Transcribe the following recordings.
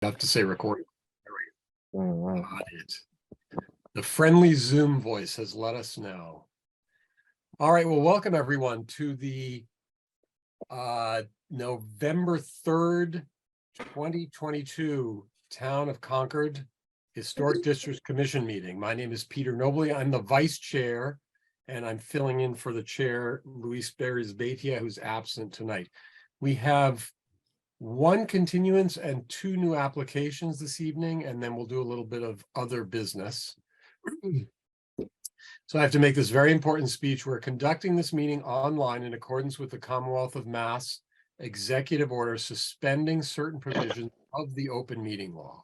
Have to say recording. Mm-hmm. Got it. The friendly Zoom voice has let us know. All right, well, welcome everyone to the November 3rd, 2022 Town of Concord Historic District Commission meeting. My name is Peter Nobley. I'm the vice chair, and I'm filling in for the chair, Luis Berisbeitia, who's absent tonight. We have one continuance and two new applications this evening, and then we'll do a little bit of other business. So I have to make this very important speech. We're conducting this meeting online in accordance with the Commonwealth of Mass Executive Order suspending certain provisions of the open meeting law.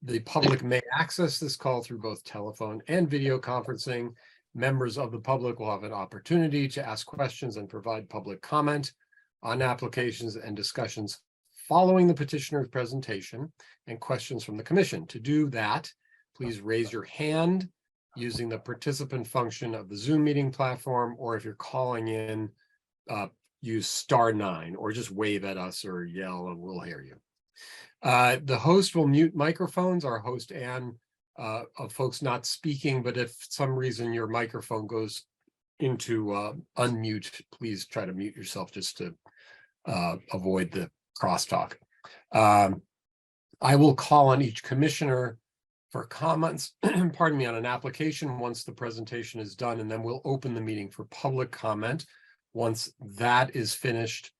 The public may access this call through both telephone and video conferencing. Members of the public will have an opportunity to ask questions and provide public comment on applications and discussions following the petitioner's presentation and questions from the commission. To do that, please raise your hand using the participant function of the Zoom meeting platform, or if you're calling in, use *9 or just wave at us or yell and we'll hear you. The host will mute microphones. Our host, Anne, of folks not speaking, but if for some reason your microphone goes into unmute, please try to mute yourself just to avoid the crosstalk. I will call on each commissioner for comments, pardon me, on an application once the presentation is done, and then we'll open the meeting for public comment. Once that is finished,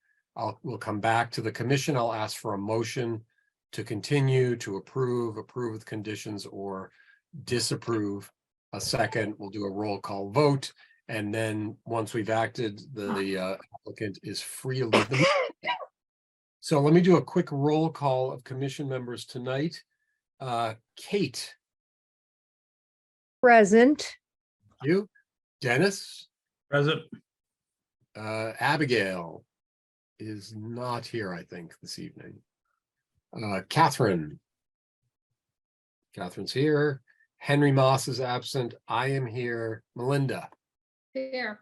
we'll come back to the commission. I'll ask for a motion to continue, to approve with conditions, or disapprove. A second, we'll do a roll call vote. And then once we've acted, the applicant is free to leave the meeting. So let me do a quick roll call of commission members tonight. Kate. Present. You. Dennis. Present. Abigail is not here, I think, this evening. Catherine. Catherine's here. Henry Moss is absent. I am here. Melinda. Here.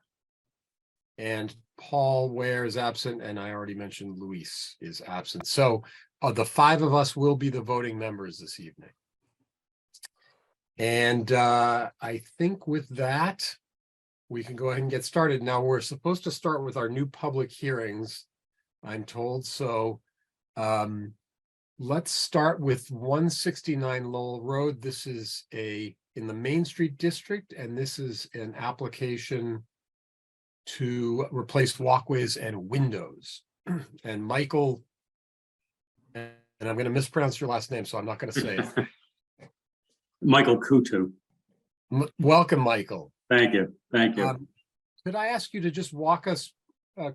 And Paul Ware is absent, and I already mentioned Luis is absent. So the five of us will be the voting members this evening. And I think with that, we can go ahead and get started. Now, we're supposed to start with our new public hearings, I'm told. So let's start with 169 Lowell Road. This is in the Main Street District, and this is an application to replace walkways and windows. And Michael, and I'm going to mispronounce your last name, so I'm not going to say it. Michael Kutu. Welcome, Michael. Thank you. Thank you. Could I ask you to just walk us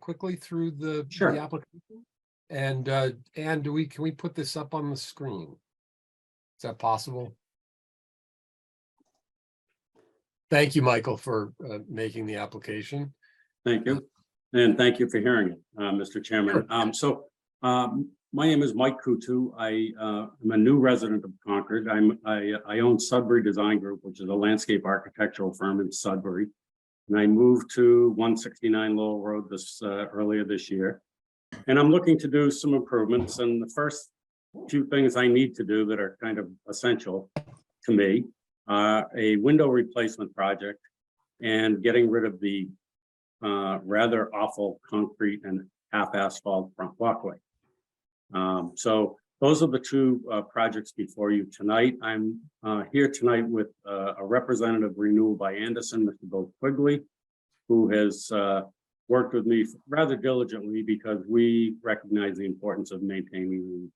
quickly through the application? And can we put this up on the screen? Is that possible? Thank you, Michael, for making the application. Thank you. And thank you for hearing it, Mr. Chairman. Sure. My name is Mike Kutu. I am a new resident of Concord. I own Sudbury Design Group, which is a landscape architectural firm in Sudbury. And I moved to 169 Lowell Road earlier this year. And I'm looking to do some improvements. And the first few things I need to do that are kind of essential to me, a window replacement project and getting rid of the rather awful concrete and half asphalt front walkway. So those are the two projects before you tonight. I'm here tonight with a representative renewal by Anderson, Mr. Bill Quigley, who has worked with me rather diligently because we recognize the importance of maintaining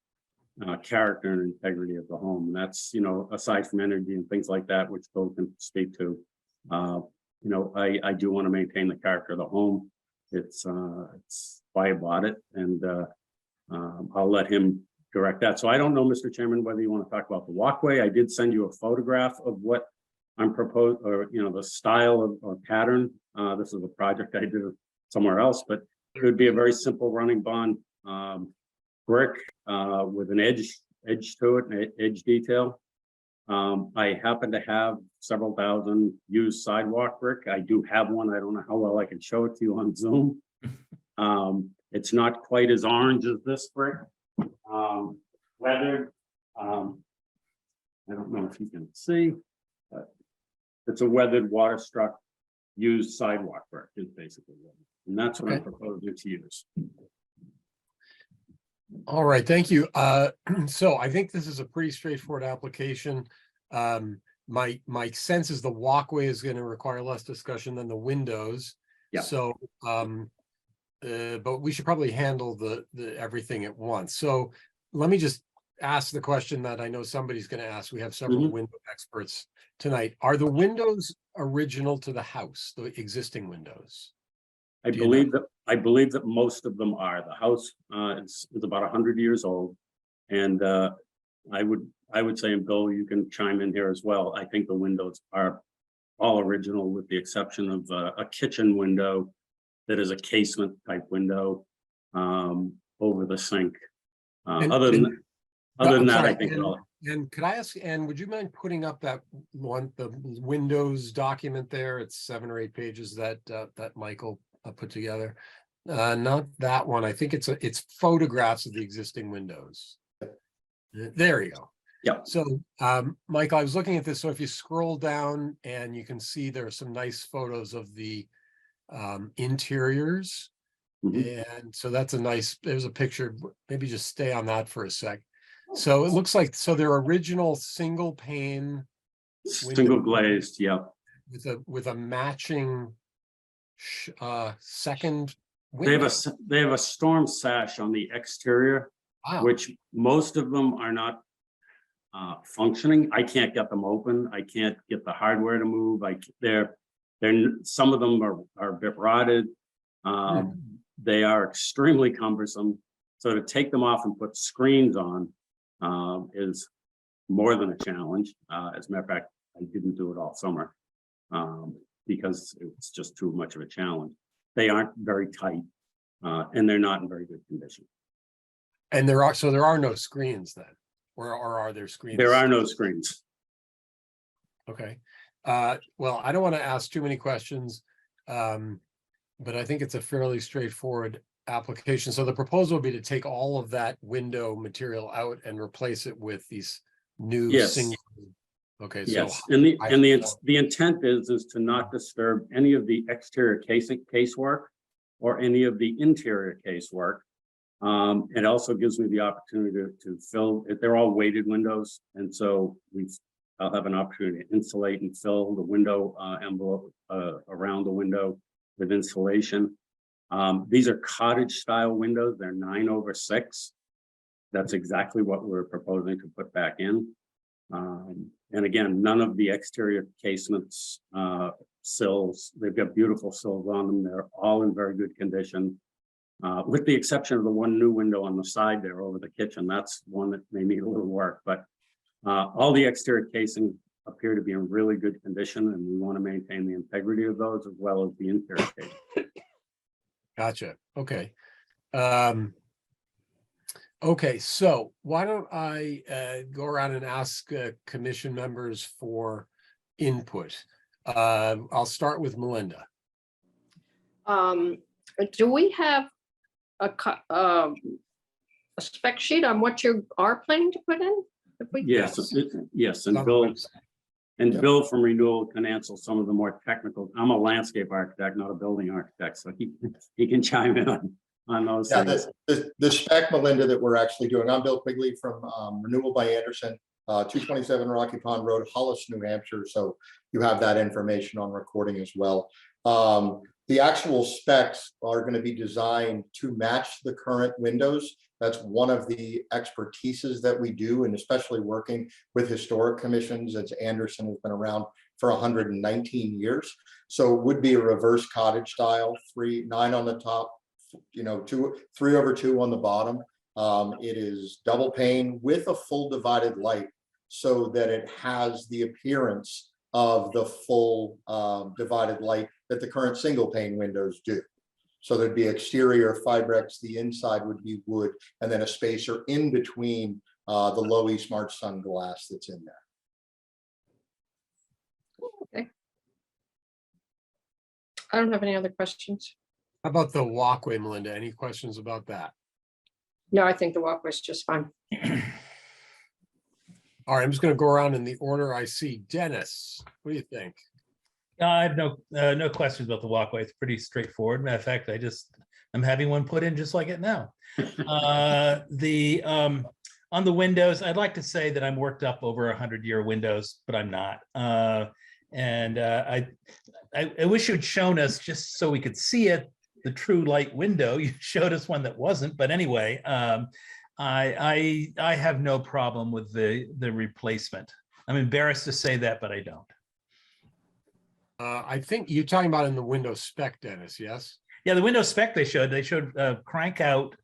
the character and integrity of the home. And that's, aside from energy and things like that, which Bill can speak to. I do want to maintain the character of the home. It's why I bought it, and I'll let him direct that. So I don't know, Mr. Chairman, whether you want to talk about the walkway. I did send you a photograph of what I'm proposing, or the style of or pattern. This is a project I did somewhere else, but it would be a very simple running bond brick with an edge to it, an edge detail. I happen to have several thousand used sidewalk brick. I do have one. I don't know how well I can show it to you on Zoom. It's not quite as orange as this brick. Weathered, I don't know if you can see, but it's a weathered, water-struck, used sidewalk work is basically what, and that's what I'm Okay. proposing to use. All right, thank you. So I think this is a pretty straightforward application. My sense is the walkway is going to require less discussion than the windows. Yeah. So, but we should probably handle the everything at once. So let me just ask the question that I know somebody's going to ask. We have several Mhm. window experts tonight. Are the windows original to the house, the existing windows? I Do you know? believe that most of them are. The house is about 100 years old, and I would say, and Bill, you can chime in here as well. I think the windows are all original, with the exception of a kitchen window that is a casement type window over the sink. And- Other than I'm that, sorry, I think we're all. And could I ask, and would you mind putting up that one, the Windows document there? It's 7 or 8 pages that that Michael put together. Not that one. I think it's photographs of the existing windows. There you go. Yeah. So, Michael, I was looking at this. So if you scroll down, and you can see there are some nice photos of the interiors. Mhm. And so that's a nice, there's a picture, maybe just stay on that for a sec. So it looks like, so they're original single pane Single glazed, yeah. with a matching second They have window. they have a storm sash on the exterior, Wow. which most of them are not functioning. I can't get them open. I can't get the hardware to move. They're some of them are a bit rotted. They are extremely cumbersome. So to take them off and put screens on is more than a challenge. As a matter of fact, I didn't do it all summer because it's just too much of a challenge. They aren't very tight and they're not in very good condition. And there are no screens then, or are there screens? There are no screens. Okay. Well, I don't want to ask too many questions, but I think it's a fairly straightforward application. So the proposal would be to take all of that window material out and replace it with these new Yes. single. Okay. Yes, So and the intent is to not disturb any of the exterior casework or any of the interior casework. It also gives me the opportunity to fill. They're all weighted windows, and so I'll have an opportunity to insulate and fill the window envelope around the window with insulation. These are cottage style windows. They're 9/6. That's exactly what we're proposing to put back in. And again, none of the exterior casements, sills, they've got beautiful sills on them. They're all in very good condition. With the exception of the one new window on the side there over the kitchen. That's one that may need a little work, but all the exterior casing appear to be in really good condition, and we want to maintain the integrity of those as well as the interior casing. Gotcha. Okay. Okay, so why don't I go around and ask commission members for input? I'll start with Melinda. Do we have a spec sheet on what you are planning to put in? If we- Yes, yes, and On the Bill website. Bill from Renewal can answer some of the more technical. I'm a landscape architect, not a building architect, so he can chime in on those Yeah, things. the spec, Melinda, that we're actually doing, I'm Bill Quigley from Renewal by Anderson, 227 Rocky Pond Road, Hollis, New Hampshire. So you have that information on recording as well. The actual specs are going to be designed to match the current windows. That's one of the expertises that we do, and especially working with historic commissions, as Anderson has been around for 119 years. So it would be a reverse cottage style, 9 on the top, 3/2 on the bottom. It is double pane with a full divided light, so that it has the appearance of the full divided light that the current single pane windows do. So there'd be exterior Fibrex, the inside would be wood, and then a spacer in between the low East March sun glass that's in there. Okay. I don't have any other questions. How about the walkway, Melinda? Any questions about that? No, I think the walkway is just fine. All right, I'm just gonna go around in the order I see. Dennis, what do you think? I have no questions about the walkway. It's pretty straightforward. Matter of fact, I'm having one put in just like it now. On the windows, I'd like to say that I'm worked up over 100-year windows, but I'm not. I wish you'd shown us, just so we could see it, the true light window. You showed us one that wasn't, but anyway, I have no problem with the replacement. I'm embarrassed to say that, but I don't. I think you're talking about in the window spec, Dennis, yes? Yeah, the window spec they showed crank out.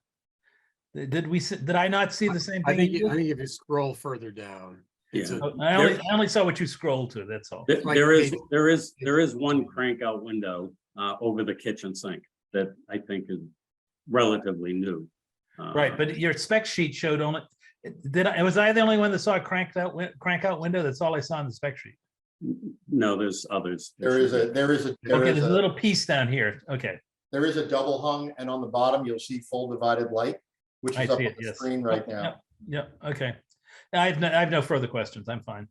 Did I not see the same I thing? think, I think if you scroll further down. It's Yeah. a- I only saw what you scrolled to, that's all. like There is maybe- one crank out window over the kitchen sink that I think is relatively new. Right, but your spec sheet showed only, was I the only one that saw a crank out window? That's all I saw on the spec sheet. No, there's others. Okay, there's a little piece down here. Okay, there is a double hung, and on the bottom, you'll see full divided light, which I is up see on it, the yes. screen right now. Yeah, okay. I have no further questions. I'm fine.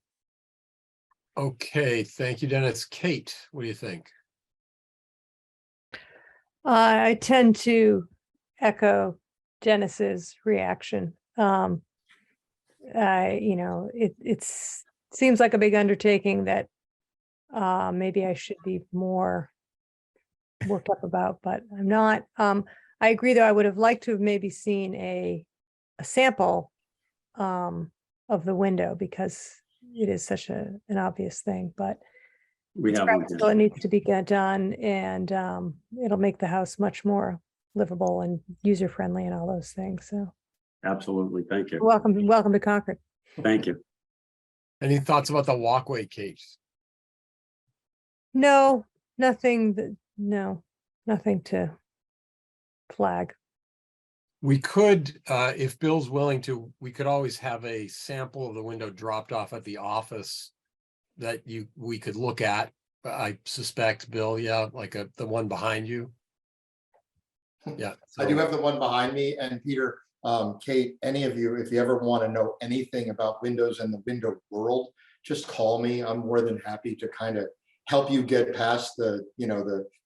Okay, thank you, Dennis. Kate, what do you think? I tend to echo Dennis's reaction. It's seems like a big undertaking that maybe I should be more worked up about, but I'm not. I agree, though, I would have liked to have maybe seen a sample of the window, because it is such an obvious thing, but We have one still it here. needs to be done, and it'll make the house much more livable and user-friendly and all those things. So Absolutely. Thank you. welcome to Concord. Thank you. Any thoughts about the walkway, Kate? No, nothing to flag. We could, if Bill's willing to, we could always have a sample of the window dropped off at the office that we could look at. I suspect, Bill, yeah, like the one behind you. Yeah. I do so- have the one behind me, and Peter, Kate, any of you, if you ever want to know anything about windows and the window world, just call me. I'm more than happy to kind of help you get past the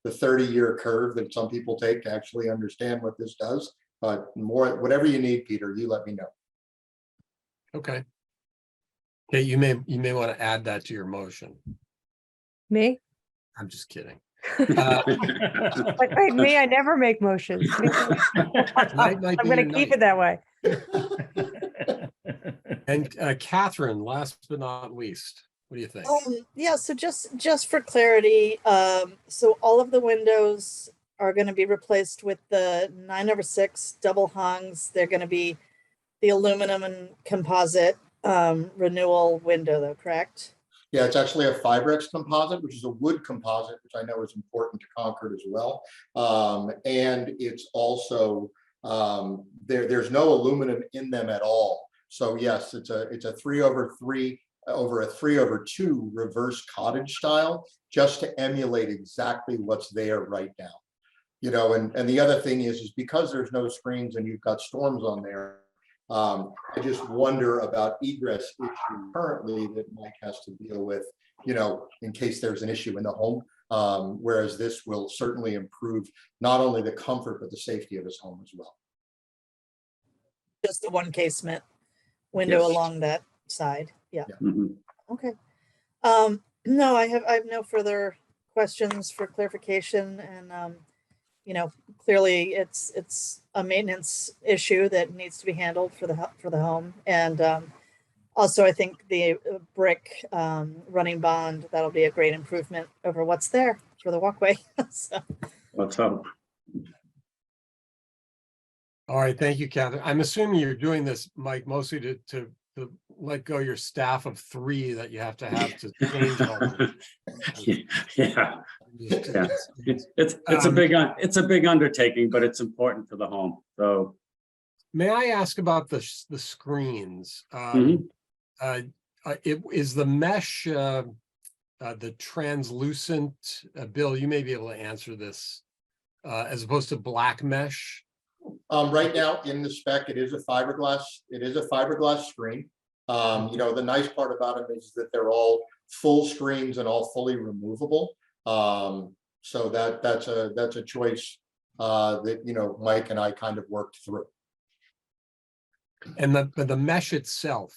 30-year curve that some people take to actually understand what this does. But whatever you need, Peter, you let me know. Okay. Okay, you may want to add that to your motion. Me? I'm just kidding. Like me, I never make motions. Tonight might I'm be gonna your keep night. it that way. And Catherine, last but not least, what do you think? Yeah, so just for clarity, so all of the windows are going to be replaced with the 9/6 double hungs. They're going to be the aluminum and composite renewal window, though, correct? Yeah, it's actually a Fibrex composite, which is a wood composite, which I know is important to Concord as well. And it's also there's no aluminum in them at all. So yes, it's a 3/3 over a 3/2 reverse cottage style, just to emulate exactly what's there right now. And the other thing is because there's no screens and you've got storms on there, I just wonder about egress issue currently that Mike has to deal with, in case there's an issue in the home. Whereas this will certainly improve not only the comfort, but the safety of his home as well. Just the one casement window Yes. along that side. Yeah. Mhm. Okay. No, I have no further questions for clarification, and clearly it's a maintenance issue that needs to be handled for the home, and also I think the brick running bond, that'll be a great improvement over what's there for the walkway. So, Let's hope. All right, thank you, Catherine. I'm assuming you're doing this, Mike, mostly to let go your staff of 3 that you have to change all. Yeah, it's a big undertaking, but it's important for the home. So May I ask about the screens? Mhm. Is the mesh the translucent? Bill, you may be able to answer this, as opposed to black mesh. Right now in the spec, it is a fiberglass screen. You know, the nice part about them is that they're all full screens and all fully removable. So that's a choice that, you know, Mike and I kind of worked through. And but the mesh itself,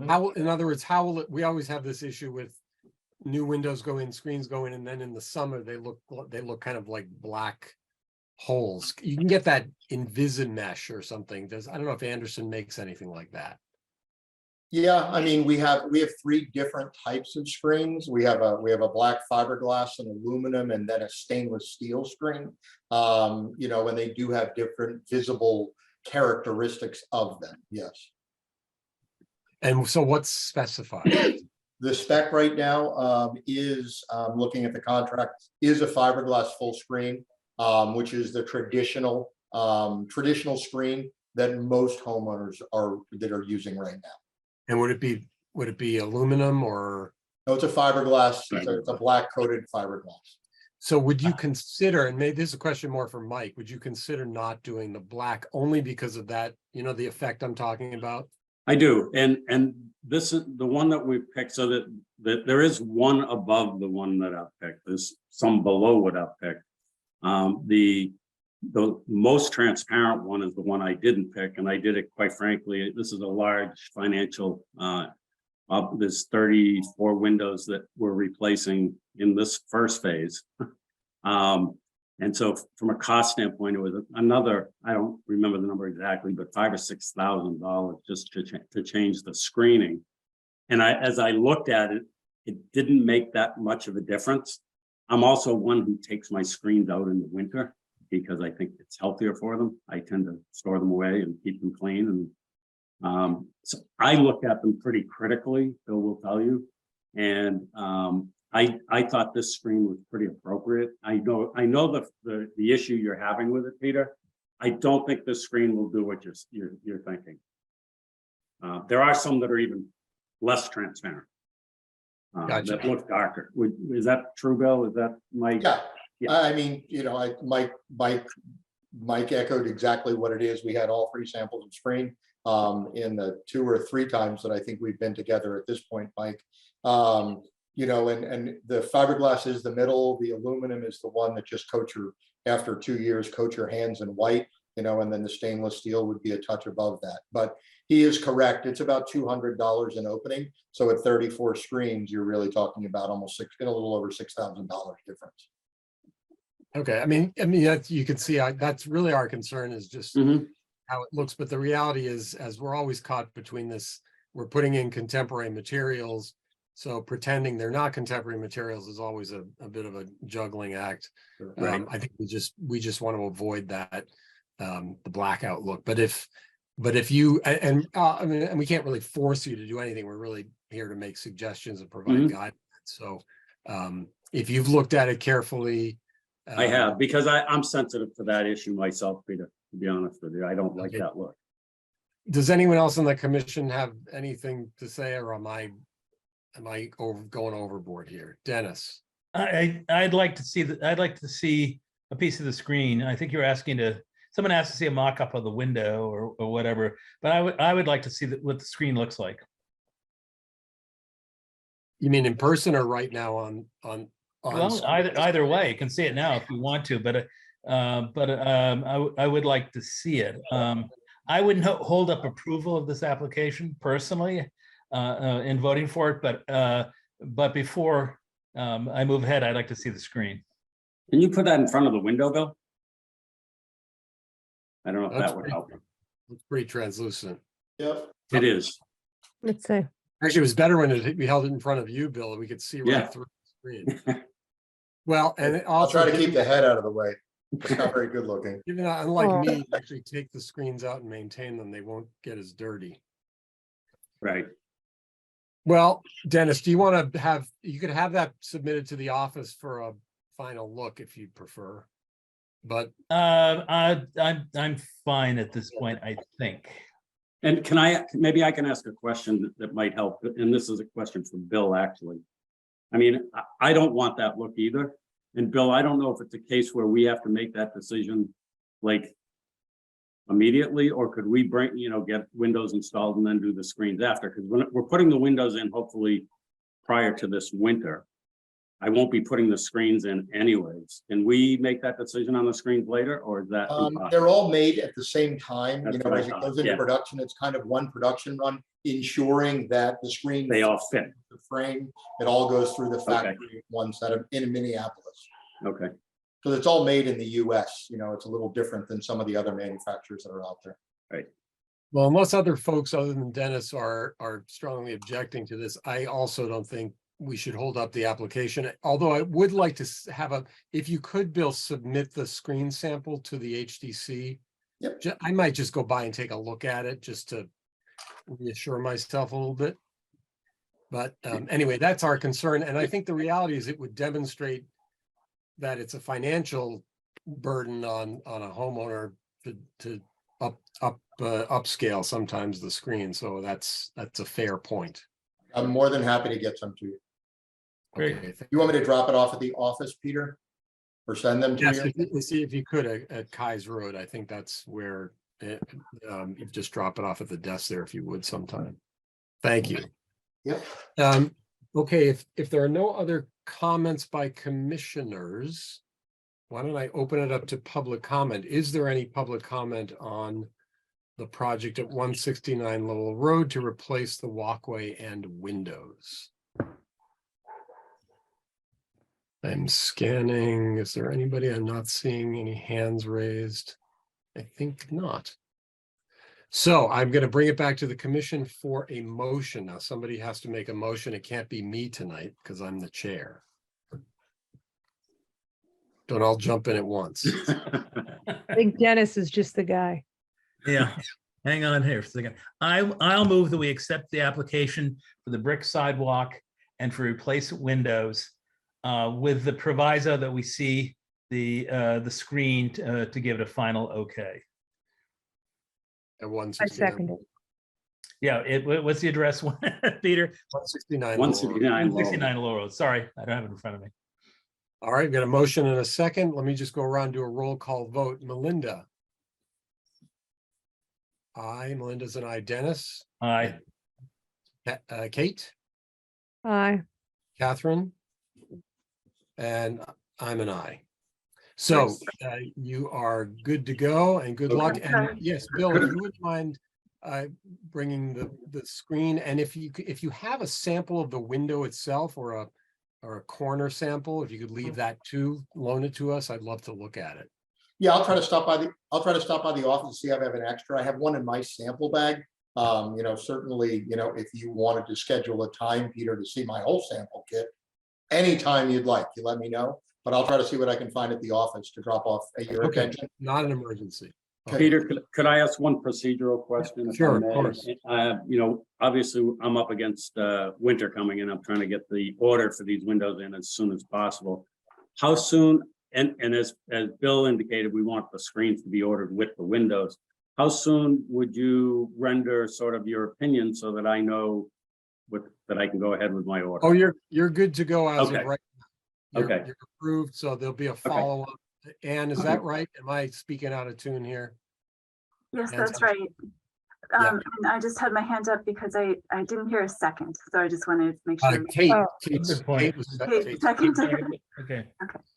how, in other words, how will it, we always have this issue with new windows go in, screens go in, and then in the summer, they look kind of like black holes. You can get that Invisimesh or something. I don't know if Anderson makes anything like that. Yeah, I mean, we have 3 different types of screens. We have a black fiberglass, an aluminum, and then a stainless steel screen. You know, and they do have different visible characteristics of them. Yes. And so what's specified? The spec right now is looking at the contract is a fiberglass full screen, which is the traditional screen that most homeowners are using right now. And would it be aluminum or? No, it's a fiberglass. It's a black coated fiberglass. So would you consider, and maybe this is a question more for Mike, would you consider not doing the black only because of that, you know, the effect I'm talking about? I do, and this is the one that we picked, so that there is one above the one that I've picked. There's some below what I've picked. The most transparent one is the one I didn't pick, and I did it quite frankly. This is a large financial. There's 34 windows that we're replacing in this first phase. And so from a cost standpoint, it was another, I don't remember the number exactly, but $5,000 or $6,000 just to change the screening. And as I looked at it, it didn't make that much of a difference. I'm also one who takes my screens out in the winter because I think it's healthier for them. I tend to store them away and keep them clean. And so I looked at them pretty critically, Bill will tell you. And I thought this screen was pretty appropriate. I know the issue you're having with it, Peter. I don't think this screen will do what you're thinking. There are some that are even less transparent. Gotcha. That look darker. Is that true, Bill? Is that Mike? Yeah. Yeah. I mean, you know, Mike echoed exactly what it is. We had all 3 samples of screen in the 2 or 3 times that I think we've been together at this point, Mike. You know, and the fiberglass is the middle, the aluminum is the one that just after 2 years, coat your hands in white, you know, and then the stainless steel would be a touch above that. But he is correct. It's about $200 in opening. So at 34 screens, you're really talking about almost a little over $6,000 difference. Okay, I mean, that's, you can see, that's really our concern is just how it looks. But the reality is, as we're always caught between this, we're putting in contemporary materials. So pretending they're not contemporary materials is always a bit of a juggling act. Right. I think we just want to avoid that, the blackout look. But if you, I mean, and we can't really force you to do anything. We're really here to make suggestions and provide guidance. So if you've looked at it carefully. I have, because I'm sensitive to that issue myself, Peter, to be honest with you. I don't like that look. Does anyone else on the commission have anything to say, or am I going overboard here? Dennis? I'd like to see a piece of the screen. I think you're asking someone asked to see a mock-up of the window or whatever, but I would like to see what the screen looks like. You mean in person or right now on Well, either way, you can see it now if you want to, but I would like to see it. I wouldn't hold up approval of this application personally in voting for it, but before I move ahead, I'd like to see the screen. Can you put that in front of the window, Bill? I don't know if that would help. It's pretty translucent. Yep. It is. Let's say. Actually, it was better when we held it in front of you, Bill, and we could see right through the screen. Well, and I'll also try to keep the head out of the way. It's not very good looking. Even unlike me, you actually take the screens out and maintain them. They won't get as dirty. Right. Well, Dennis, do you want to you could have that submitted to the office for a final look if you prefer. But I'm fine at this point, I think. And maybe I can ask a question that might help. And this is a question for Bill, actually. I mean, I don't want that look either. And Bill, I don't know if it's a case where we have to make that decision like immediately, or could we bring, get windows installed and then do the screens after? Because we're putting the windows in hopefully prior to this winter. I won't be putting the screens in anyways. Can we make that decision on the screens later, or is that? They're all made at the same time, That's what I as it thought, goes into yeah. production, it's kind of one production run, ensuring that the screen. They all fit. The frame, it all goes through the Okay. factory, one set of, in Minneapolis. Okay, So it's all made in the US, it's a little different than some of the other manufacturers that are out there. Well, unless other folks other than Dennis are strongly objecting to this, I also don't think we should hold up the application. Although I would like to have if you could, Bill, submit the screen sample to the HDC. Yep. I might just go by and take a look at it just to reassure myself a little bit. But anyway, that's our concern. And I think the reality is it would demonstrate that it's a financial burden on a homeowner to upscale sometimes the screen. So that's a fair point. I'm more than happy to get some to you. Great. Okay, You want me to drop it off at the office, Peter? Or send them to yes, you? see if you could at Kai's Road. I think that's where you just drop it off at the desk there if you would sometime. Thank you. Yep. Okay, if there are no other comments by commissioners, why don't I open it up to public comment? Is there any public comment on the project at 169 Lowell Road to replace the walkway and windows? I'm scanning. Is there anybody? I'm not seeing any hands raised. I think not. So I'm going to bring it back to the commission for a motion. Now, somebody has to make a motion. It can't be me tonight because I'm the chair. Don't all jump in at once. I think Dennis is just the guy. Yeah, hang on here for a second. I'll move that we accept the application for the brick sidewalk and for replace windows with the proviso that we see the screen to give it a final okay. At I 169. second it. Yeah, what's the address, Peter? 169. 169. 169 Lowell Road. Sorry, I don't have it in front of me. All right, got a motion and a second. Let me just go around to a roll call vote. Melinda. Aye. Melinda's an aye. Dennis. Aye. Kate. Aye. Catherine. And I'm an aye. So you are good to go and good luck. And yes, Bill, if you wouldn't mind bringing the screen, and if you have a sample of the window itself or a corner sample, if you could leave that too, loan it to us, I'd love to look at it. Yeah, I'll try to stop by the office and see if I have an extra. I have one in my sample bag. Certainly, if you wanted to schedule a time, Peter, to see my whole sample kit, anytime you'd like, you let me know. But I'll try to see what I can find at the office to drop off at your Okay, attention. not an emergency. Peter, could I ask one procedural question? Sure, of course. Obviously, I'm up against winter coming in. I'm trying to get the order for these windows in as soon as possible. How soon, and as Bill indicated, we want the screens to be ordered with the windows. How soon would you render sort of your opinion so that I know that I can go ahead with my order? Oh, you're good to go as Okay. of right now. You're approved, so there'll be a follow-up. Anne, is that right? Am I speaking out of tune here? Yes, And that's so- right. Yeah. And I just had my hand up because I didn't hear a second, so I just wanted to make sure. Kate, Oh. Kate's- Good point. Kate was- Kate, Kate- second. Okay.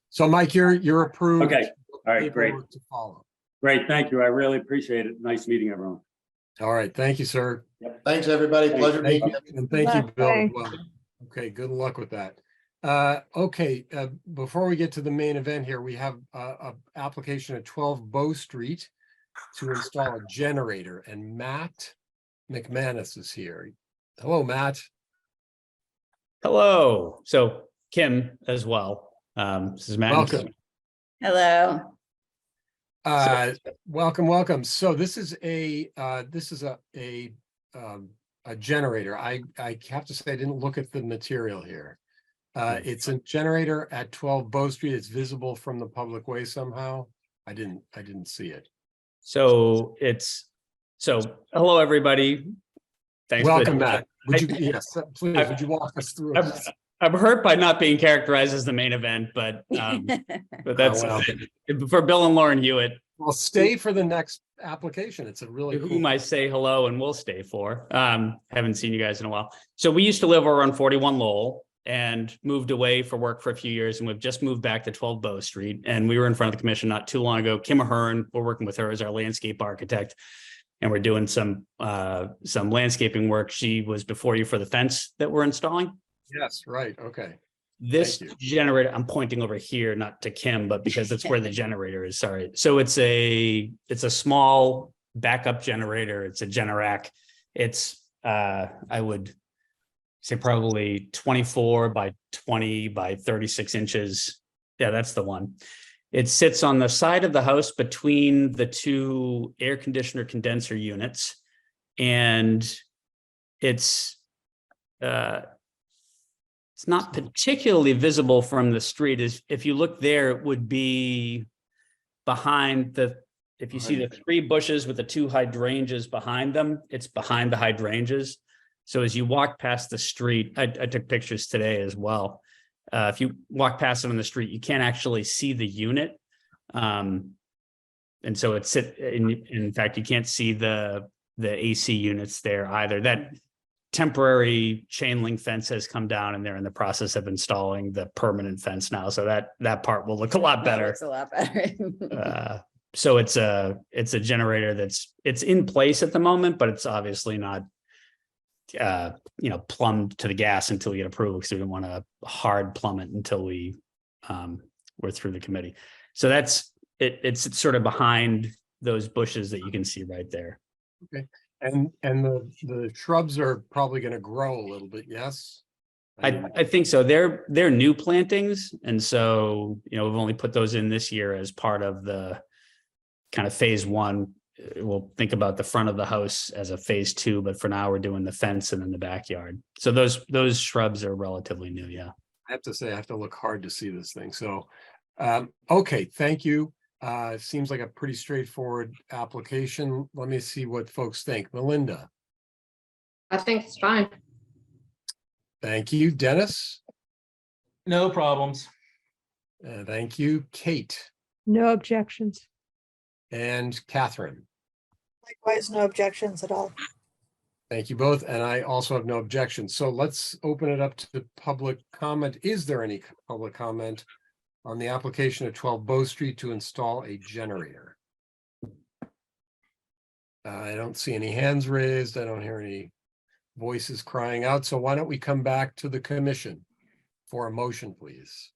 So Mike, you're approved. Okay, all right, great. Paperwork to follow. Great, thank you. I really appreciate it. Nice meeting everyone. All right, thank you, sir. Thanks, everybody. Pleasure Thank meeting you, you. and thank you, Bye. Bill, as Thanks. well. Okay, good luck with that. Okay, before we get to the main event here, we have a application at 12 Bow Street to install a generator, and Matt McManus is here. Hello, Matt. Hello. So Kim as well. This is Matt. Welcome. Hello. Welcome. So this is a generator. I have to say I didn't look at the material here. It's a generator at 12 Bow Street. It's visible from the public way somehow. I didn't see it. So hello, everybody. Thanks. Welcome, Matt. Would you, yes, please, would you walk us through it? I'm hurt by not being characterized as the main event, but that's well. for Bill and Lauren Hewitt. Well, stay for the next application. It's a really cool. Whom I say hello and will stay for. Haven't seen you guys in a while. So we used to live over on 41 Lowell and moved away for work for a few years, and we've just moved back to 12 Bow Street. And we were in front of the commission not too long ago. Kim Ahern, we're working with her as our landscape architect, and we're doing some landscaping work. She was before you for the fence that we're installing. Yes, right. Okay. This Thank you. generator, I'm pointing over here, not to Kim, but because that's where the generator is, sorry. So it's a small backup generator. It's a Generac. It's, I would say probably 24 by 20 by 36 inches. Yeah, that's the one. It sits on the side of the house between the two air conditioner condenser units. And it's not particularly visible from the street. Is if you look there, it would be behind if you see the three bushes with the two hydrangeas behind them, it's behind the hydrangeas. So as you walk past the street, I took pictures today as well. If you walk past them on the street, you can't actually see the unit. And so in fact, you can't see the AC units there either. That temporary chain link fence has come down, and they're in the process of installing the permanent fence now. So that part will look a lot better. Looks a lot better. So it's a generator it's in place at the moment, but it's obviously not plumbed to the gas until we get approval, because we don't want to hard plumb it until we're through the committee. So it's sort of behind those bushes that you can see right there. Okay. And the shrubs are probably going to grow a little bit. Yes. I think so. They're new plantings. And so, we've only put those in this year as part of the kind of phase one. We'll think about the front of the house as a phase two, but for now we're doing the fence and then the backyard. So those shrubs are relatively new. Yeah. I have to say, I have to look hard to see this thing. So, okay. Thank you. It seems like a pretty straightforward application. Let me see what folks think. Melinda. I think it's fine. Thank you. Dennis. No problems. Thank you. Kate No objections. and Catherine. Likewise, no objections at all. Thank you both. And I also have no objections. So let's open it up to public comment. Is there any public comment on the application of 12 Bow Street to install a generator? I don't see any hands raised. I don't hear any voices crying out. So why don't we come back to the commission for a motion, please,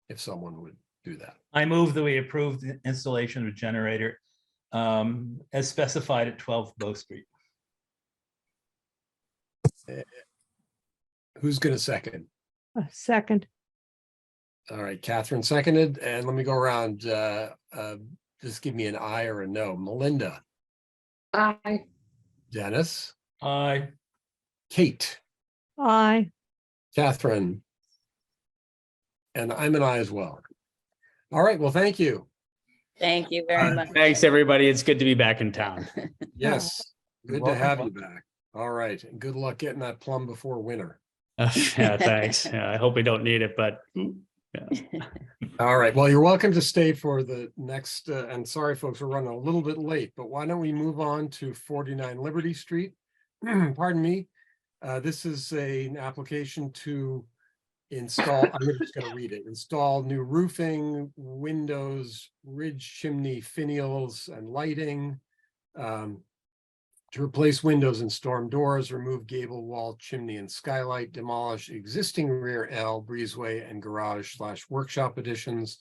if someone would do that. I move that we approve the installation of a generator as specified at 12 Bow Street. Who's going to second? A second. All right, Catherine seconded, and let me go around. Just give me an aye or a no. Melinda, Aye. Dennis, Aye. Kate, Aye. Catherine, and I'm an aye as well. All right, well, thank you. Thank you very much. Thanks, everybody. It's good to be back in town. Yes, You're good to have welcome. you back. All right, and good luck getting that plum before winter. Yeah, thanks. Yeah, I hope we don't need it, but All right, well, you're welcome to stay for the next, and sorry, folks, we're running a little bit late, but why don't we move on to 49 Liberty Street? Pardon me. This is an application to install, I'm just going to read it, install new roofing, windows, ridge chimney finials and lighting, to replace windows and storm doors, remove gable wall, chimney and skylight, demolish existing rear L, breezeway and garage/workshop additions,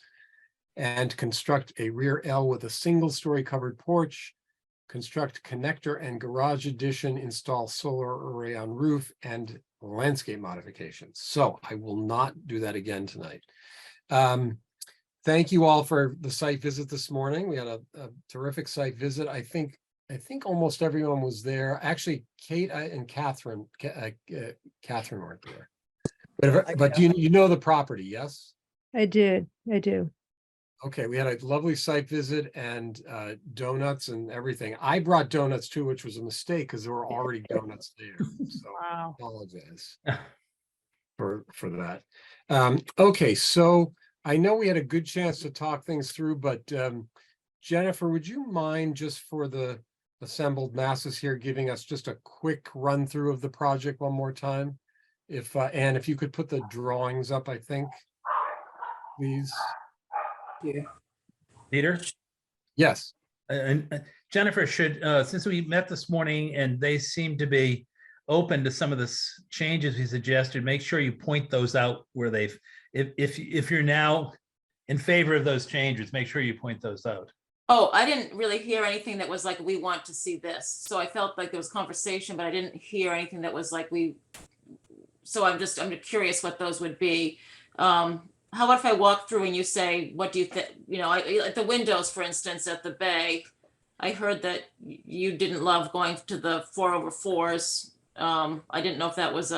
and construct a rear L with a single-story covered porch, construct connector and garage addition, install solar array on roof, and landscape modifications. So I will not do that again tonight. Thank you all for the site visit this morning. We had a terrific site visit. I think almost everyone was there. Actually, Kate and Catherine, Catherine weren't there. But you know the property, yes? I do. Okay, we had a lovely site visit and donuts and everything. I brought donuts too, which was a mistake because there were already donuts there. So I Wow. apologize for that. Okay, so I know we had a good chance to talk things through, but Jennifer, would you mind just for the assembled masses here, giving us just a quick run through of the project one more time? If, Anne, if you could put the drawings up, I think, please. Peter? Yes. And Jennifer, should, since we met this morning and they seem to be open to some of the changes we suggested, make sure you point those out where they've, if you're now in favor of those changes, make sure you point those out. Oh, I didn't really hear anything that was like, we want to see this. So I felt like there was conversation, but I didn't hear anything that was like, so I'm just curious what those would be. How about if I walk through and you say, what do you think, you know, like the windows, for instance, at the bay, I heard that you didn't love going to the 4/4s. I didn't know if that was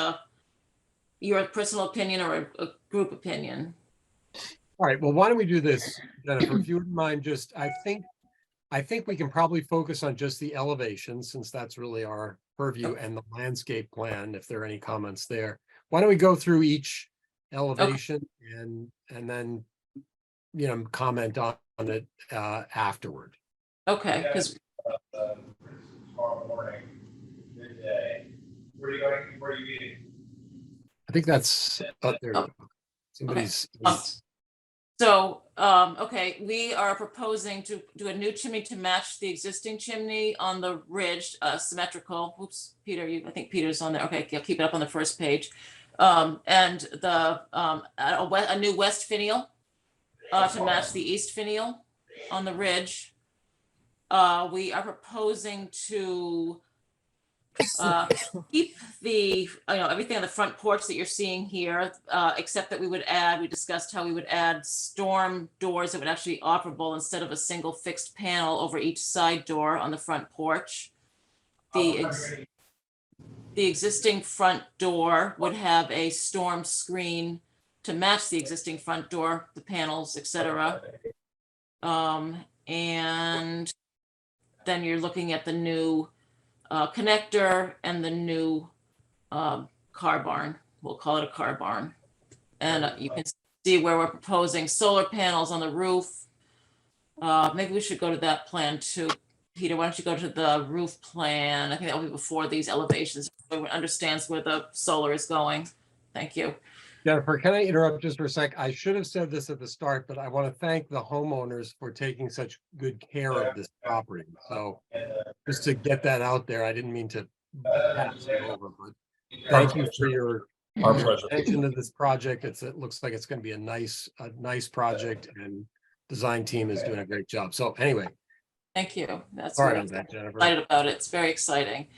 your personal opinion or a group opinion. All right, well, why don't we do this, Jennifer, if you wouldn't mind, just, I think we can probably focus on just the elevation, since that's really our purview, and the landscape plan, if there are any comments there. Why don't we go through each elevation and then, you know, comment on it afterward. Okay, because tomorrow morning, midday. Where are you going? Where are you meeting? I think that's up there. Somebody's. Okay, we are proposing to do a new chimney to match the existing chimney on the ridge, symmetrical. Oops, Peter, I think Peter's on there. Okay, I'll keep it up on the first page. And the a new west finial to match the east finial on the ridge. We are proposing to keep the, everything on the front porch that you're seeing here, except that we discussed how we would add storm doors that would actually be operable instead of a single fixed panel over each side door on the front porch. The existing front door would have a storm screen to match the existing front door, the panels, etc. And then you're looking at the new connector and the new car barn. We'll call it a car barn. And you can see where we're proposing solar panels on the roof. Maybe we should go to that plan too. Peter, why don't you go to the roof plan? I think that will be before these elevations. So everyone understands where the solar is going. Thank you. Jennifer, can I interrupt just for a sec? I should have said this at the start, but I want to thank the homeowners for taking such good care of this property. So just to get that out there, I didn't mean to pass it over, but thank you for your attention to this project. It looks like it's going to be a nice project, and design team is doing a great job. So anyway. Thank you. That's Sorry what about that, Jennifer. excited about it. It's very exciting.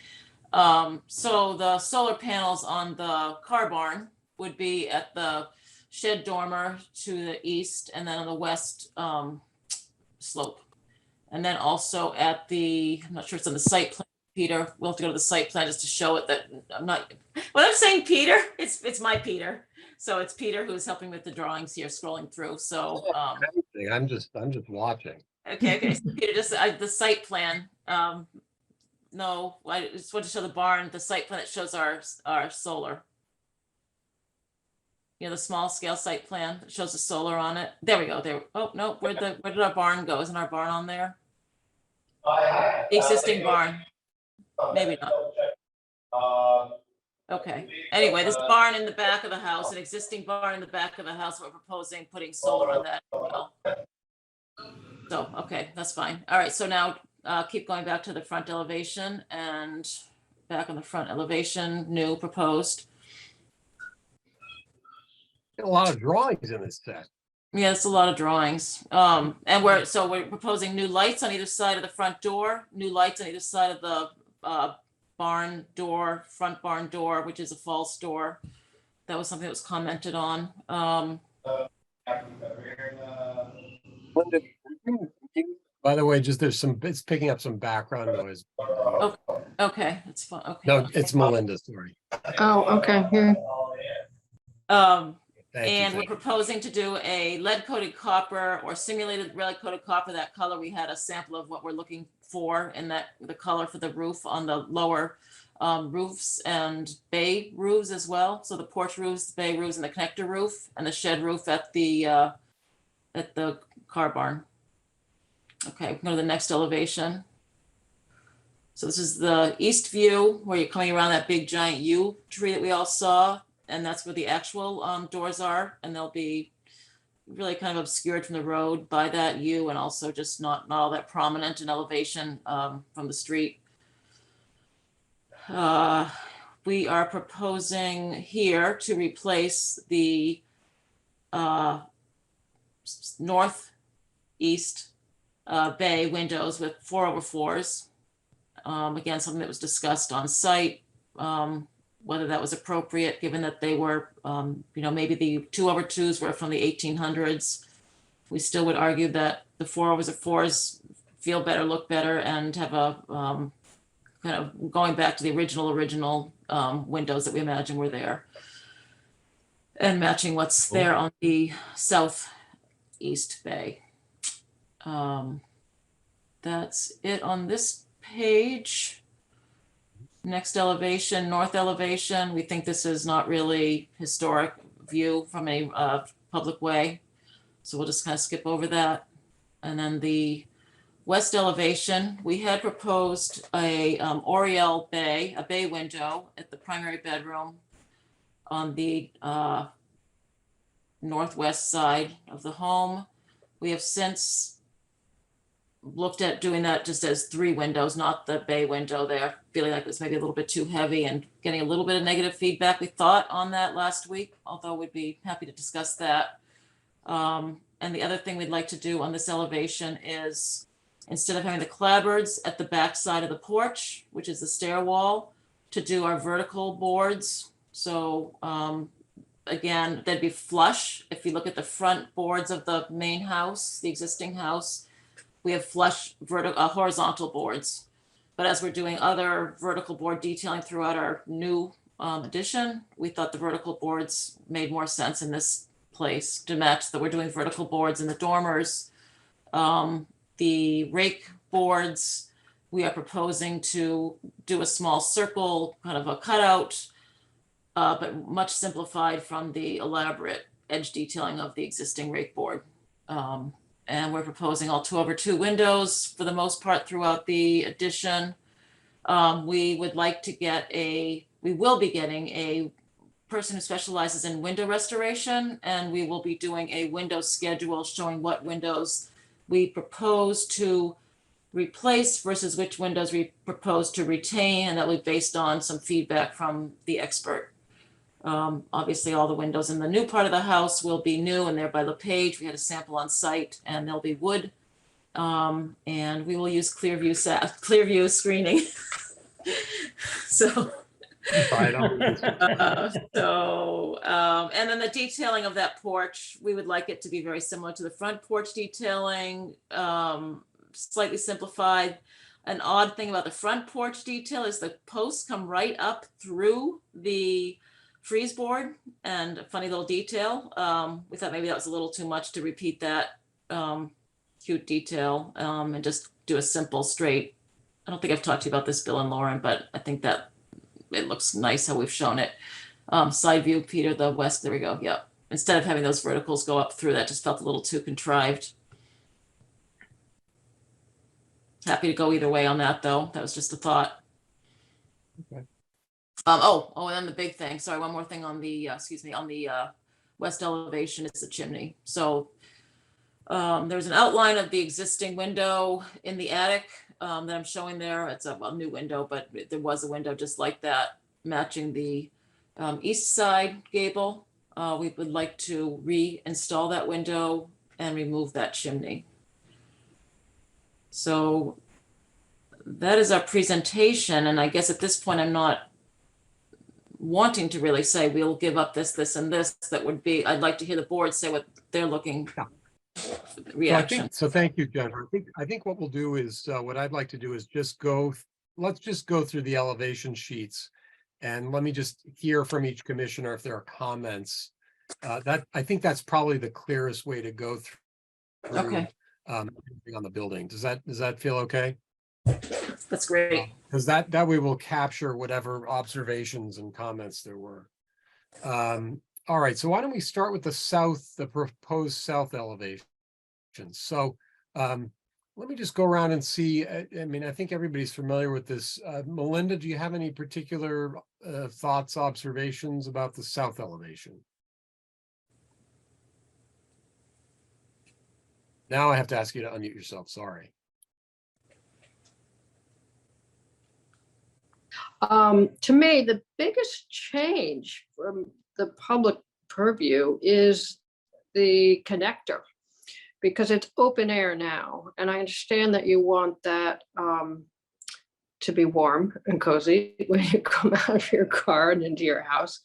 So the solar panels on the car barn would be at the shed dormer to the east, and then on the west slope. And then also at the, I'm not sure it's on the site plan, Peter, we'll have to go to the site plan just to show it that I'm not, when I'm saying Peter, it's my Peter. So it's Peter who's helping with the drawings here, scrolling through. So I'm just watching. Okay. So Peter, just the site plan. No, I just want to show the barn, the site plan that shows our solar. You know, the small scale site plan that shows the solar on it. There we go. There. Oh no, where did our barn go? Isn't our barn on there? The existing barn. Maybe not. Okay. Anyway, this barn in the back of the house, an existing barn in the back of the house. We're proposing putting solar on that as well. So, okay, that's fine. All right. So now keep going back to the front elevation, and back on the front elevation, new proposed. A lot of drawings in this set. Yeah, it's a lot of drawings. And we're proposing new lights on either side of the front door, new lights on either side of the barn door, front barn door, which is a false door. That was something that was commented on. Linda, by the way, it's picking up some background noise. Okay, that's fine. Okay. No, it's Melinda, sorry. Oh, okay, here. And we're proposing to do a lead coated copper or simulated lead coated copper, that color. We had a sample of what we're looking for, and the color for the roof on the lower roofs and bay roofs as well. So the porch roofs, the bay roofs, and the connector roof, and the shed roof at the car barn. Okay, we can go to the next elevation. So this is the east view where you're coming around that big giant yew tree that we all saw. And that's where the actual doors are. And they'll be really kind of obscured from the road by that yew, and also just not all that prominent in elevation from the street. We are proposing here to replace the northeast bay windows with 4/4s. Again, something that was discussed on site, whether that was appropriate, given that they were, maybe the 2/2s were from the 1800s. We still would argue that the 4/4s feel better, look better, and have a kind of going back to the original windows that we imagine were there, and matching what's there on the southeast bay. That's it on this page. Next elevation, north elevation. We think this is not really historic view from a public way, so we'll just kind of skip over that. And then the west elevation, we had proposed a Oriel bay, a bay window at the primary bedroom on the northwest side of the home. We have since looked at doing that just as 3 windows, not the bay window there, feeling like it was maybe a little bit too heavy and getting a little bit of negative feedback, we thought, on that last week, although we'd be happy to discuss that. And the other thing we'd like to do on this elevation is, instead of having the clapboards at the back side of the porch, which is the stair wall, to do our vertical boards. So again, they'd be flush. If you look at the front boards of the main house, the existing house, we have flush horizontal boards. But as we're doing other vertical board detailing throughout our new addition, we thought the vertical boards made more sense in this place to match that we're doing vertical boards in the dormers. The rake boards, we are proposing to do a small circle, kind of a cutout, but much simplified from the elaborate edge detailing of the existing rake board. And we're proposing all 2/2 windows for the most part throughout the addition. We would like to get we will be getting a person who specializes in window restoration, and we will be doing a window schedule showing what windows we propose to replace versus which windows we propose to retain, and that will be based on some feedback from the expert. Obviously, all the windows in the new part of the house will be new, and they're by LePage. We had a sample on site, and they'll be wood. And we will use Clearview screening. So, and then the detailing of that porch, we would like it to be very similar to the front porch detailing, slightly simplified. An odd thing about the front porch detail is the posts come right up through the freeze board, and a funny little detail. We thought maybe that was a little too much to repeat that cute detail, and just do a simple straight. I don't think I've talked to you about this, Bill and Lauren, but I think that it looks nice how we've shown it. Side view, Peter, the west, there we go. Yep. Instead of having those verticals go up through, that just felt a little too contrived. Happy to go either way on that, though. That was just a thought. Okay. And then the big thing, sorry, one more thing on the, on the west elevation is the chimney. So there's an outline of the existing window in the attic that I'm showing there. It's a new window, but there was a window just like that, matching the east side gable. We would like to reinstall that window and remove that chimney. So that is our presentation. And I guess at this point, I'm not wanting to really say we'll give up this, this, and this. That would be, I'd like to hear the board say what they're looking reaction. So thank you, Jennifer. I think what we'll do is, what I'd like to do is let's just go through the elevation sheets. And let me just hear from each commissioner if there are comments. I think that's probably the clearest way to go through. Okay. Everything on the building. Does that feel okay? That's great. Because that way we'll capture whatever observations and comments there were. All right, so why don't we start with the proposed south elevation. So Let me just go around and see. I mean, I think everybody's familiar with this. Melinda, do you have any particular thoughts, observations about the south elevation? Now I have to ask you to unmute yourself. Sorry. To me, the biggest change from the public purview is the connector, because it's open air now, and I understand that you want that to be warm and cozy when you come out of your car and into your house.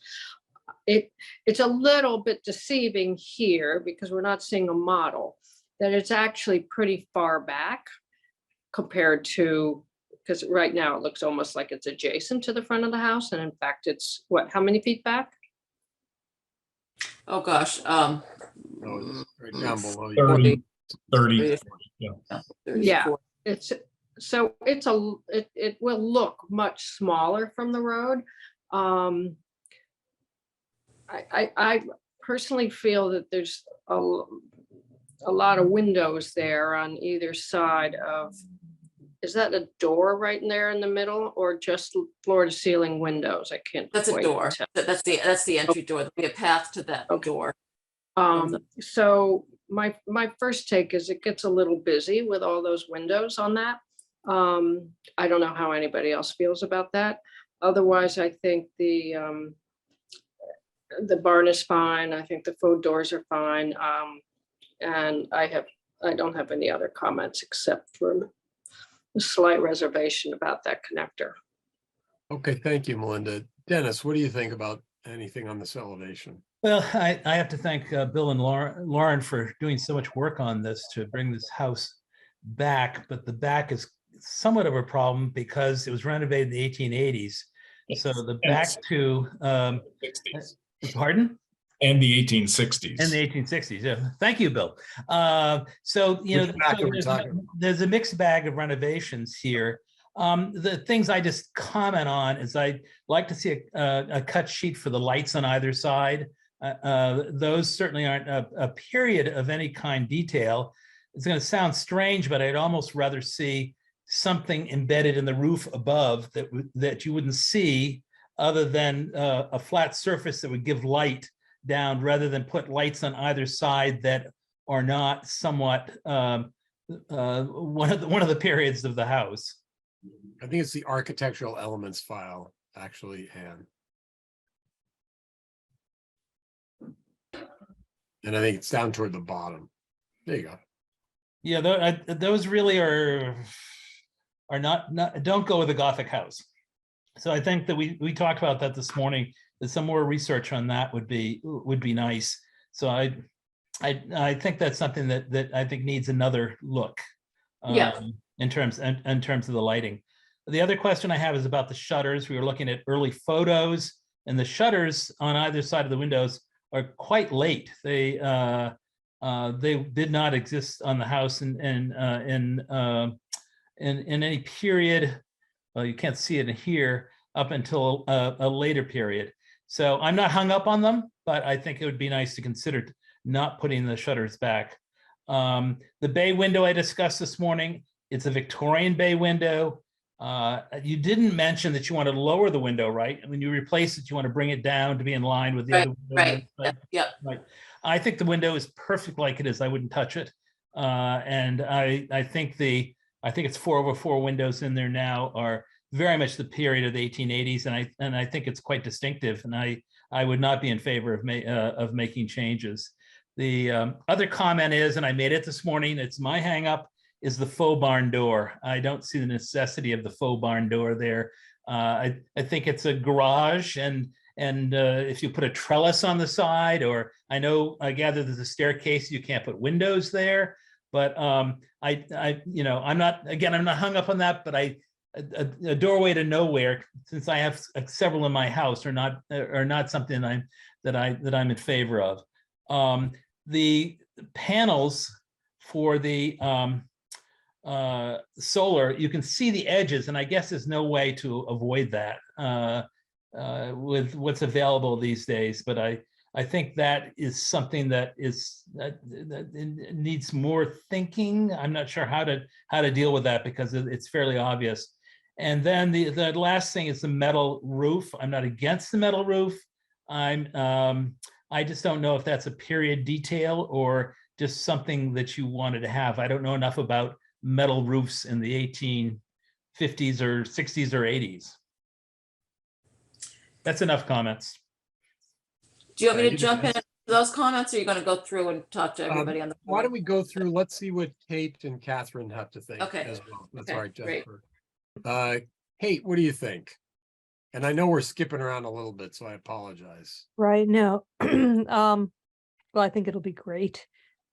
It's a little bit deceiving here because we're not seeing a model, that it's actually pretty far back compared to, because right now it looks almost like it's adjacent to the front of the house. And in fact, it's what, how many feet back? Oh, gosh. No, it's right down below you. 40. 30. Yeah, it's, so it's it will look much smaller from the road. I personally feel that there's a lot of windows there on either side of, is that a door right in there in the middle, or just floor to ceiling windows? I can't. That's a quite door. tell. That's the entry door. There'll be a path to that door. So my first take is it gets a little busy with all those windows on that. I don't know how anybody else feels about that. Otherwise, I think the barn is fine. I think the faux doors are fine. And I don't have any other comments except for a slight reservation about that connector. Okay, thank you, Melinda. Dennis, what do you think about anything on this elevation? Well, I have to thank Bill and Lauren for doing so much work on this to bring this house back, but the back is somewhat of a problem because it was renovated in the 1880s. So the back to, 60s. Pardon? And the 1860s. In the 1860s, yeah. Thank you, Bill. So, you Which back are we talking about? there's a mixed bag of renovations here. The things I just comment on is I'd like to see a cut sheet for the lights on either side. Those certainly aren't a period of any kind detail. It's going to sound strange, but I'd almost rather see something embedded in the roof above that you wouldn't see other than a flat surface that would give light down, rather than put lights on either side that are not somewhat one of the periods of the house. I think it's the architectural elements file, actually, Anne. And I think it's down toward the bottom. There you go. Yeah, those really are not don't go with a Gothic house. So I think that we talked about that this morning. That some more research on that would be nice. So I think that's something that I think needs another look. In terms of the lighting. The other question I have is about the shutters. We were looking at early photos, and the shutters on either side of the windows are quite late. They did not exist on the house in any period. Well, you can't see it in here up until a later period. So I'm not hung up on them, but I think it would be nice to consider not putting the shutters back. The bay window I discussed this morning, it's a Victorian bay window. You didn't mention that you want to lower the window, right? When you replace it, you want to bring it down to be in line with the other window. Right. Yeah. Right. I think the window is perfect like it is. I wouldn't touch it. And I think it's 4/4 windows in there now are very much the period of the 1880s, and I think it's quite distinctive. And I would not be in favor of making changes. The other comment is, and I made it this morning, it's my hang up, is the faux barn door. I don't see the necessity of the faux barn door there. I think it's a garage, and if you put a trellis on the side, or I gather there's a staircase, you can't put windows there. But I'm not hung up on that. But a doorway to nowhere, since I have several in my house, are not something that I'm in favor of. The panels for the solar, you can see the edges, and I guess there's no way to avoid that with what's available these days. But I think that is something that is that needs more thinking. I'm not sure how to deal with that because it's fairly obvious. And then the last thing is the metal roof. I'm not against the metal roof. I just don't know if that's a period detail or just something that you wanted to have. I don't know enough about metal roofs in the 1850s or 60s or 80s. That's enough comments. Do you want me to Thank you, jump in Dennis. those comments, or are you gonna go through and talk to everybody on the Why don't board? we go through, let's see what Kate and Catherine have to think Okay. as well. That's Okay, all right, great. Jennifer. Kate, what do you think? And I know we're skipping around a little bit, so I apologize. Right, no. Well, I think it'll be great.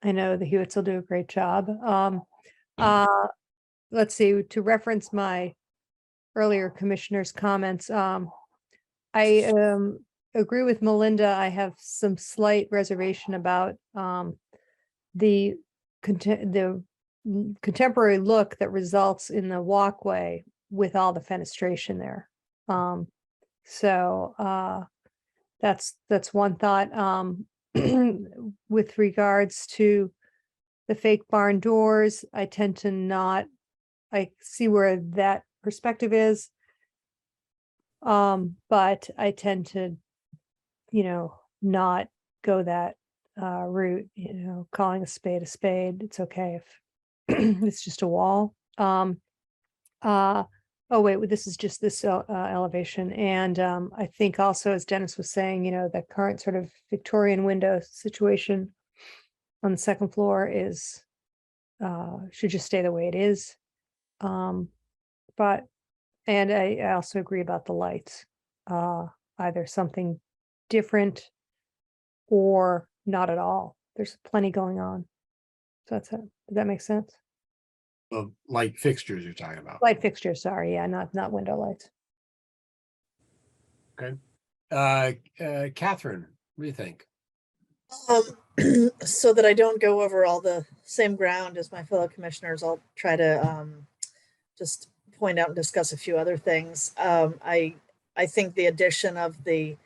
I know the Hewitts will do a great job. Let's see, to reference my earlier commissioner's comments, I agree with Melinda. I have some slight reservation about the contemporary look that results in the walkway with all the fenestration there. So that's one thought. With regards to the fake barn doors, I tend to not, I see where that perspective is. But I tend to, not go that route, calling a spade. It's okay if it's just a wall. Oh wait, this is just this elevation. And I think also, as Dennis was saying, the current sort of Victorian window situation on the second floor is should just stay the way it is. But and I also agree about the lights. Either something different or not at all. There's plenty going on. So that's it. Does that make sense? Light fixtures you're talking about. Light fixtures, sorry. Yeah, not window lights. Catherine, what do you think? So that I don't go over all the same ground as my fellow commissioners, I'll try to just point out and discuss a few other things. I think the addition of the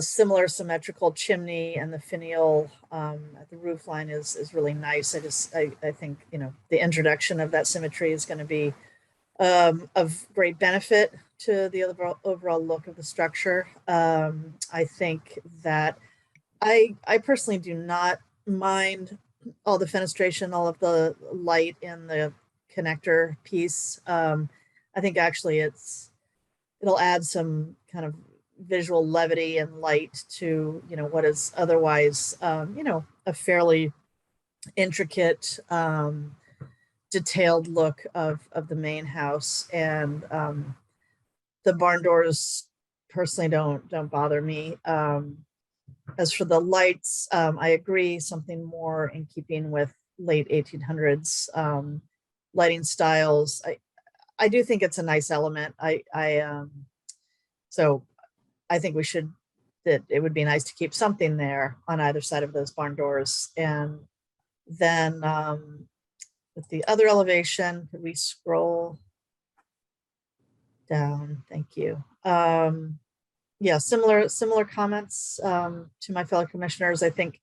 similar symmetrical chimney and the finial at the roof line is really nice. I think, the introduction of that symmetry is going to be of great benefit to the overall look of the structure. I think that I personally do not mind all the fenestration, all of the light in the connector piece. I think actually it'll add some kind of visual levity and light to what is otherwise a fairly intricate detailed look of the main house. And the barn doors personally don't bother me. As for the lights, I agree, something more in keeping with late 1800s lighting styles. I do think it's a nice element. So I think that it would be nice to keep something there on either side of those barn doors. And then with the other elevation, could we scroll down? Thank you. Yeah, similar comments to my fellow commissioners. I think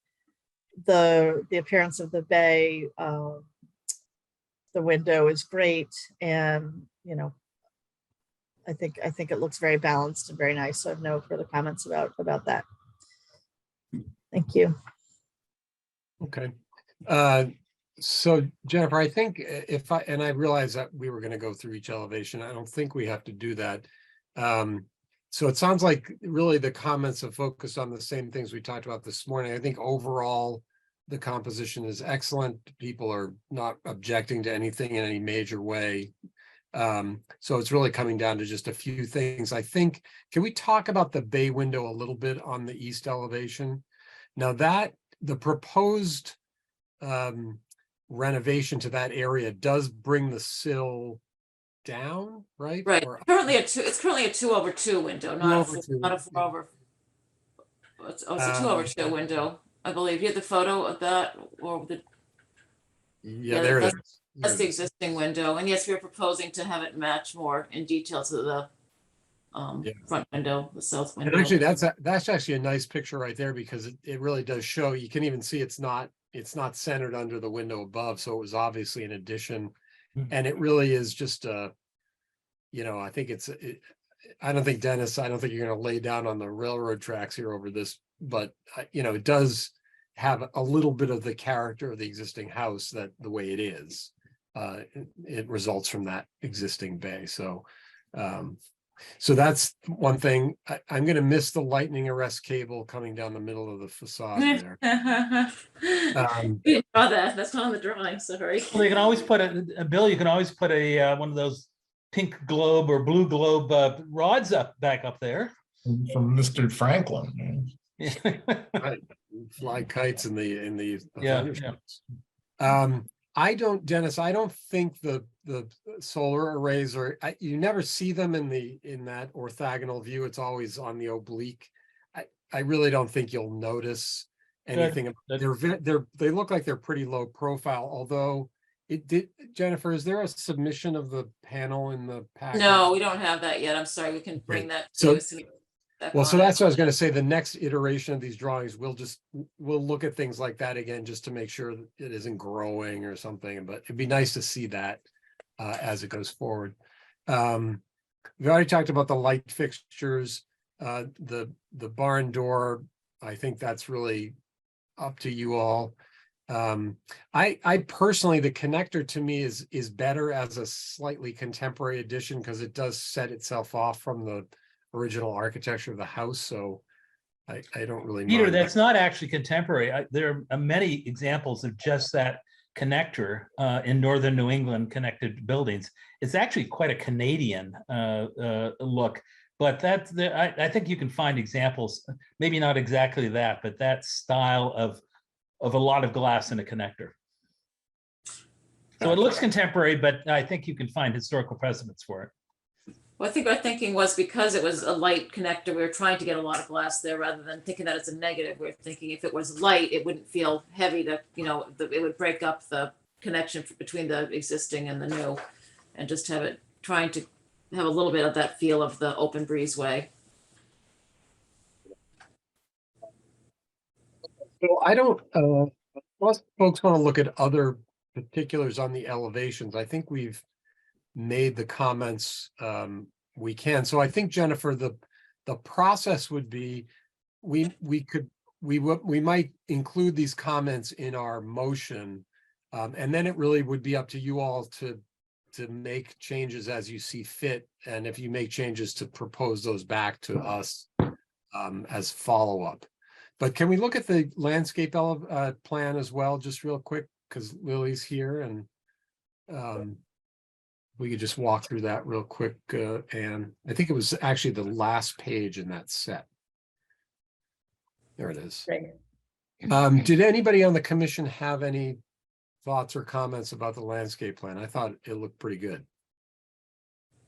the appearance of the bay, the window is great, and I think it looks very balanced and very nice. So I have no further comments about that. Thank you. Okay. So Jennifer, I think and I realize that we were going to go through each elevation. I don't think we have to do that. So it sounds like really the comments have focused on the same things we talked about this morning. I think overall the composition is excellent. People are not objecting to anything in any major way. So it's really coming down to just a few things. I think, can we talk about the bay window a little bit on the east elevation? Now that the proposed renovation to that area does bring the sill down, right? Right. Or It's currently a 2/2 window, not a 4/. It's a 2/2 window, I believe. You have the photo of that, or the. Yeah, there it is. That's the existing window, and yes, we're proposing to have it match more in detail to Yeah. front window, the south And window. actually, that's actually a nice picture right there because it really does show, you can even see it's not centered under the window above. So it was obviously an addition. Hmm. And it really is just I think I don't think Dennis, I don't think you're going to lay down on the railroad tracks here over this, but it does have a little bit of the character of the existing house, that the way it is, it results from that existing bay. So that's one thing. I'm going to miss the lightning arrest cable coming down the middle of the facade there. We didn't draw that. That's not on the drawing, sorry. Well, you can always put Bill, you can always put one of those pink globe or blue globe rods back up there. From Mr. Franklin. Right. Fly kites in the Yeah, thunderstorms. Dennis, I don't think the solar arrays you never see them in that orthogonal view. It's always on the oblique. I really don't think you'll notice anything. They look like they're pretty low profile, although Jennifer, is there a submission of the panel in the package? No, we don't have that yet. I'm sorry. We can bring that. So so that's what I was going to say. The next iteration of these drawings, we'll look at things like that again, just to make sure that it isn't growing or something. But it'd be nice to see that as it goes forward. We already talked about the light fixtures, the barn door. I think that's really up to you all. I personally, the connector to me is better as a slightly contemporary addition because it does set itself off from the original architecture of the house. So I don't really Peter, mind that's not actually contemporary. There are many examples of just that connector in northern New England connected buildings. It's actually quite a Canadian look, but I think you can find examples, maybe not exactly that, but that style of a lot of glass in a connector. So it looks contemporary, but I think you can find historical precedents for it. Well, I think our thinking was because it was a light connector, we were trying to get a lot of glass there rather than thinking that it's a negative. We were thinking if it was light, it wouldn't feel heavy it would break up the connection between the existing and the new, and just trying to have a little bit of that feel of the open breezeway. So I don't, most folks want to look at other particulars on the elevations. I think we've made the comments we can. So I think, Jennifer, the process would be we might include these comments in our motion, and then it really would be up to you all to make changes as you see fit, and if you make changes, to propose those back to us as follow-up. But can we look at the landscape plan as well, just real quick, because Lily's here, and we could just walk through that real quick, and I think it was actually the last page in that set. There it is. Great. Did anybody on the commission have any thoughts or comments about the landscape plan? I thought it looked pretty good.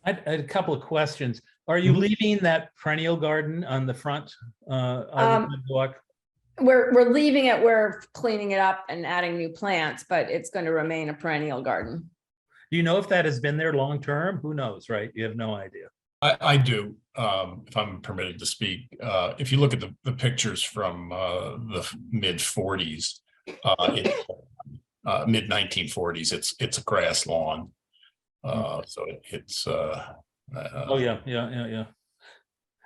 I had a couple of questions. Are you leaving that perennial garden on the front? Walk? We're leaving it, we're cleaning it up and adding new plants, but it's going to remain a perennial garden. Do you know if that has been there long term? Who knows, right? You have no idea. I do, if I'm permitted to speak. If you look at the pictures from the mid 40s, mid 1940s, it's a grass lawn. So it's Oh yeah.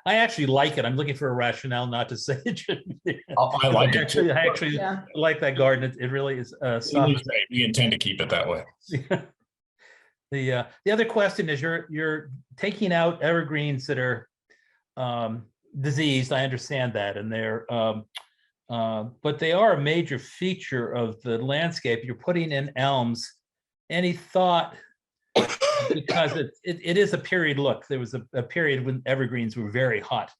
I actually like it. I'm looking for a rationale not to say it shouldn't be. I like it too. I actually like that garden. It really is soft. We intend to keep it that way. The other question is you're taking out evergreens that are diseased. I understand that, and they're but they are a major feature of the landscape. You're putting in elms. Any thought? Because it is a period look. There was a period when evergreens were very hot,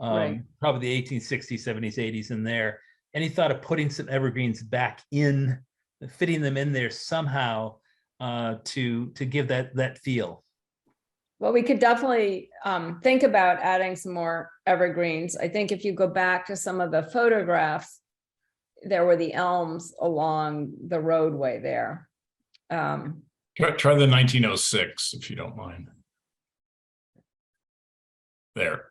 Right. Probably the 1860s, 70s, 80s in there. Any thought of putting some evergreens back in, fitting them in there somehow to give that feel? Well, we could definitely think about adding some more evergreens. I think if you go back to some of the photographs, there were the elms along the roadway there. Try the 1906, if you don't mind. there.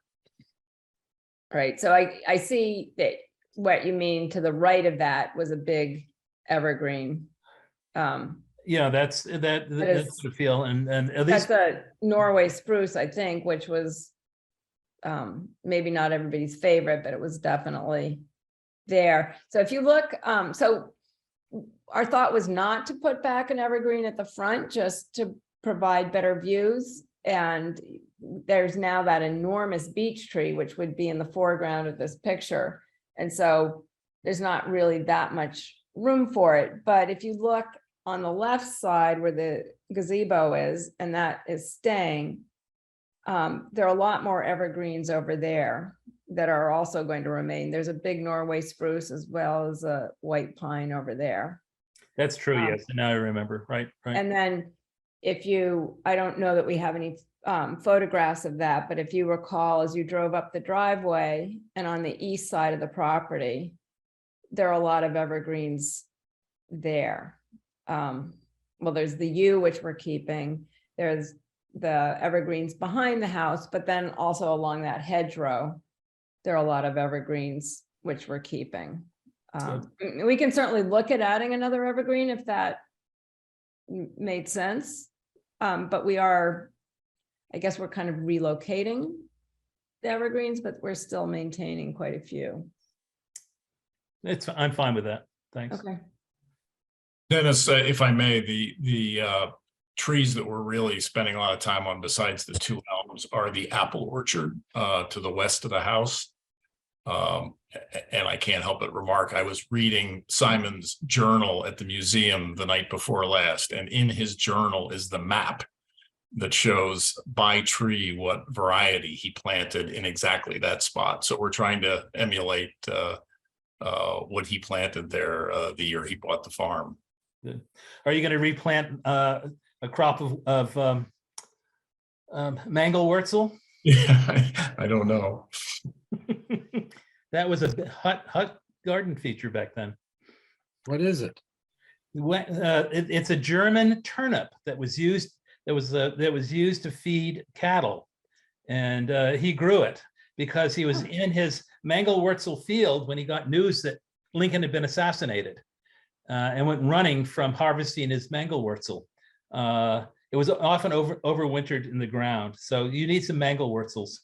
Right, so I see that what you mean to the right of that was a big evergreen. Yeah, that's is- the feel, and at least That's a Norway spruce, I think, which was maybe not everybody's favorite, but it was definitely there. So if you look, so our thought was not to put back an evergreen at the front, just to provide better views. And there's now that enormous beech tree, which would be in the foreground of this picture. And so there's not really that much room for it. But if you look on the left side where the gazebo is, and that is staying, there are a lot more evergreens over there that are also going to remain. There's a big Norway spruce as well as a white pine over there. that's true. Yes, and now I remember. Right. And then if you, I don't know that we have any photographs of that, but if you recall, as you drove up the driveway and on the east side of the property, there are a lot of evergreens there. Well, there's the yew, which we're keeping. There's the evergreens behind the house, but then also along that hedgerow, there are a lot of evergreens, which we're keeping. We can certainly look at adding another evergreen if that made sense. But we are, I guess we're kind of relocating the evergreens, but we're still maintaining quite a few. I'm fine with that. Thanks. Okay. Dennis, if I may, the trees that we're really spending a lot of time on besides the two elms are the apple orchard to the west of the house. And I can't help but remark, I was reading Simon's journal at the museum the night before last, and in his journal is the map that shows by tree what variety he planted in exactly that spot. So we're trying to emulate what he planted there the year he bought the farm. Good. Are you going to replant a crop of Mangelwurzel? Yeah, I don't know. That was a hot garden feature back then. What is it? It's a German turnip that was used to feed cattle, and he grew it because he was in his Mangelwurzel field when he got news that Lincoln had been assassinated, and went running from harvesting his Mangelwurzel. It was often overwintered in the ground, so you need some Mangelwurzels.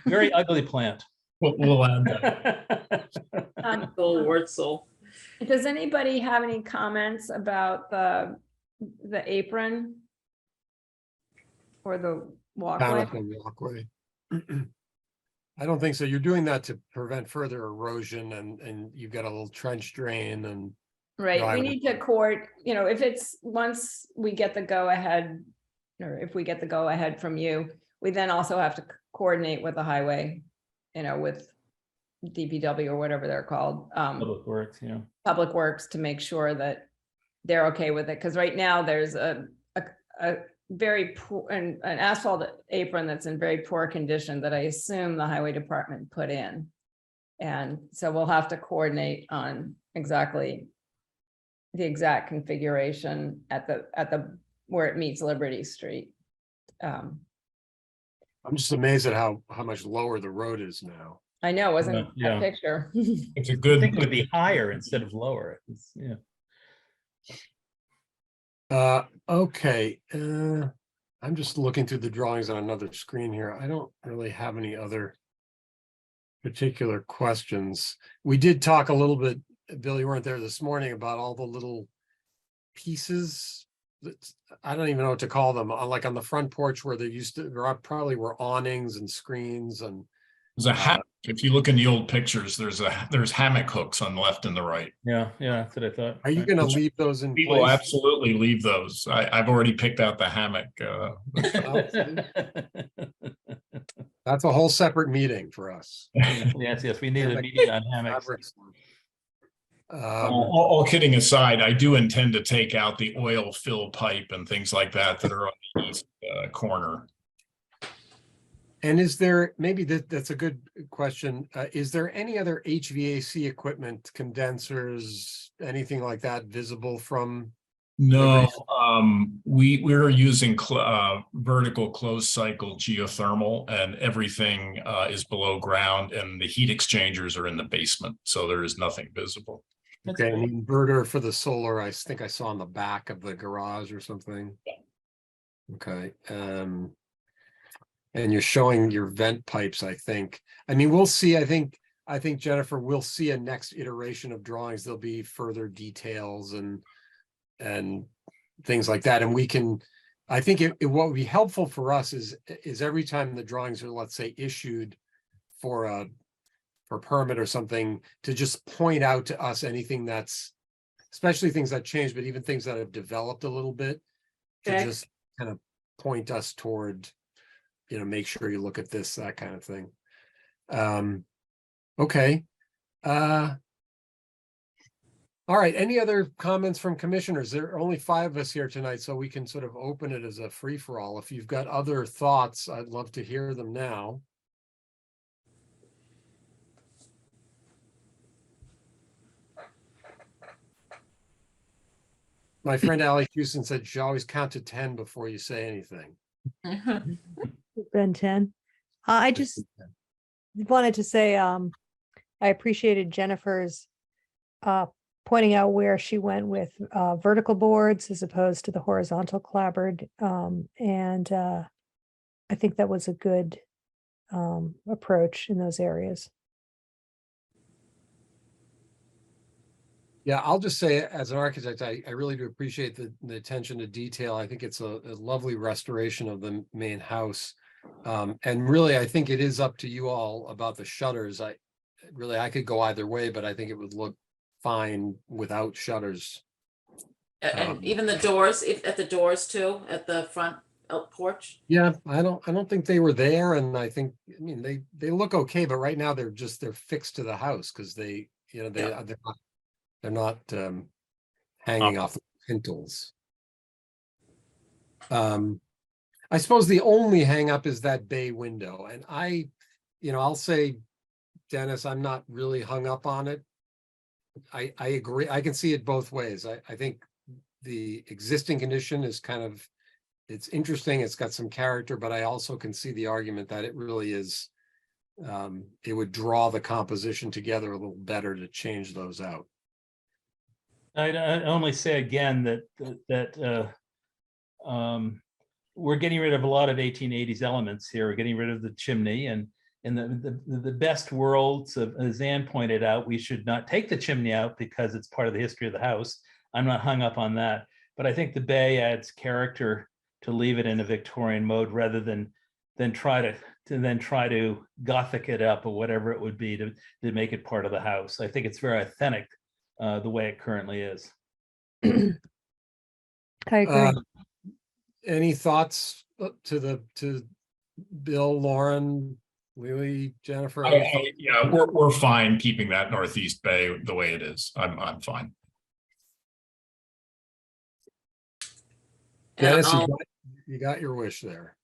Very ugly plant. We'll add that. Wurzel. Does anybody have any comments about the apron or the walkway? Down the walkway. I don't think so. You're doing that to prevent further erosion, and you've got a little trench drain and. Right, we driveway. need to court, if it's, once we get the go ahead, or if we get the go ahead from you, we then also have to coordinate with the highway, with DPW or whatever they're called. Public Works, Public Works, to make sure that they're okay with it, because right now there's a very poor, an asphalt apron that's in very poor condition that I assume the highway department put in. And so we'll have to coordinate on the exact configuration at the where it meets Liberty Street. I'm just amazed at how much lower the road is now. I know, wasn't Yeah. a picture. It's a I good. think it would be higher instead of lower. Okay. I'm just looking through the drawings on another screen here. I don't really have any other particular questions. We did talk a little bit, Bill, you weren't there this morning, about all the little pieces that I don't even know what to call them, like on the front porch where there probably were awnings and screens and. There's a hammock. If you look in the old pictures, there's hammock hooks on the left and the right. Yeah, that's what I thought. Are you going to leave those in We will place? absolutely leave those. I've already picked out the hammock. That's a whole separate meeting for us. Yes, we need a meeting on hammocks. Fabrics. All kidding aside, I do intend to take out the oil fill pipe and things like that are on the east corner. And is there, maybe that's a good question. Is there any other HVAC equipment, condensers, anything like that visible from No, we're using vertical closed cycle geothermal, and everything is below ground, and the heat exchangers are in the basement, so there is nothing visible. Okay, and the inverter for the solar, I think I saw in the back of the garage or something. Okay, and you're showing your vent pipes, I think. I mean, we'll see. I think Jennifer, we'll see a next iteration of drawings. There'll be further details and things like that. And we can, I think what would be helpful for us is every time the drawings are, let's say, issued for permit or something, to just point out to us anything that's, especially things that change, but even things that have developed a little bit, to Okay. just kind of point us toward, make sure you look at this, that kind of thing. Okay. All right, any other comments from commissioners? There are only 5 of us here tonight, so we can sort of open it as a free-for-all. If you've got other thoughts, I'd love to hear them now. My friend Ally Houston said you should always count to 10 before you say anything. Ben 10. I just wanted to say, I appreciated Jennifer's pointing out where she went with vertical boards as opposed to the horizontal clapboard. And I think that was a good approach in those areas. Yeah, I'll just say, as an architect, I really do appreciate the attention to detail. I think it's a lovely restoration of the main house. And really, I think it is up to you all about the shutters. I could go either way, but I think it would look fine without shutters. And even the doors, at the doors too, at the front porch. Yeah, I don't think they were there, and I mean, they look okay, but right now they're fixed to the house because they're not hanging off the pintles. I suppose the only hang up is that bay window, and I'll say, Dennis, I'm not really hung up on it. I agree. I can see it both ways. I think the existing condition is it's interesting. It's got some character, but I also can see the argument that it really is, it would draw the composition together a little better to change those out. I'd only say again that we're getting rid of a lot of 1880s elements here. We're getting rid of the chimney, and in the best worlds, as Ann pointed out, we should not take the chimney out because it's part of the history of the house. I'm not hung up on that, but I think the bay adds character to leave it in a Victorian mode rather than try to Gothic it up or whatever it would be to make it part of the house. I think it's very authentic the way it currently is. I agree. Any thoughts to Bill, Lauren, Lily, Jennifer? Yeah, we're fine keeping that northeast bay the way it is. I'm fine. Dennis, you got your wish there.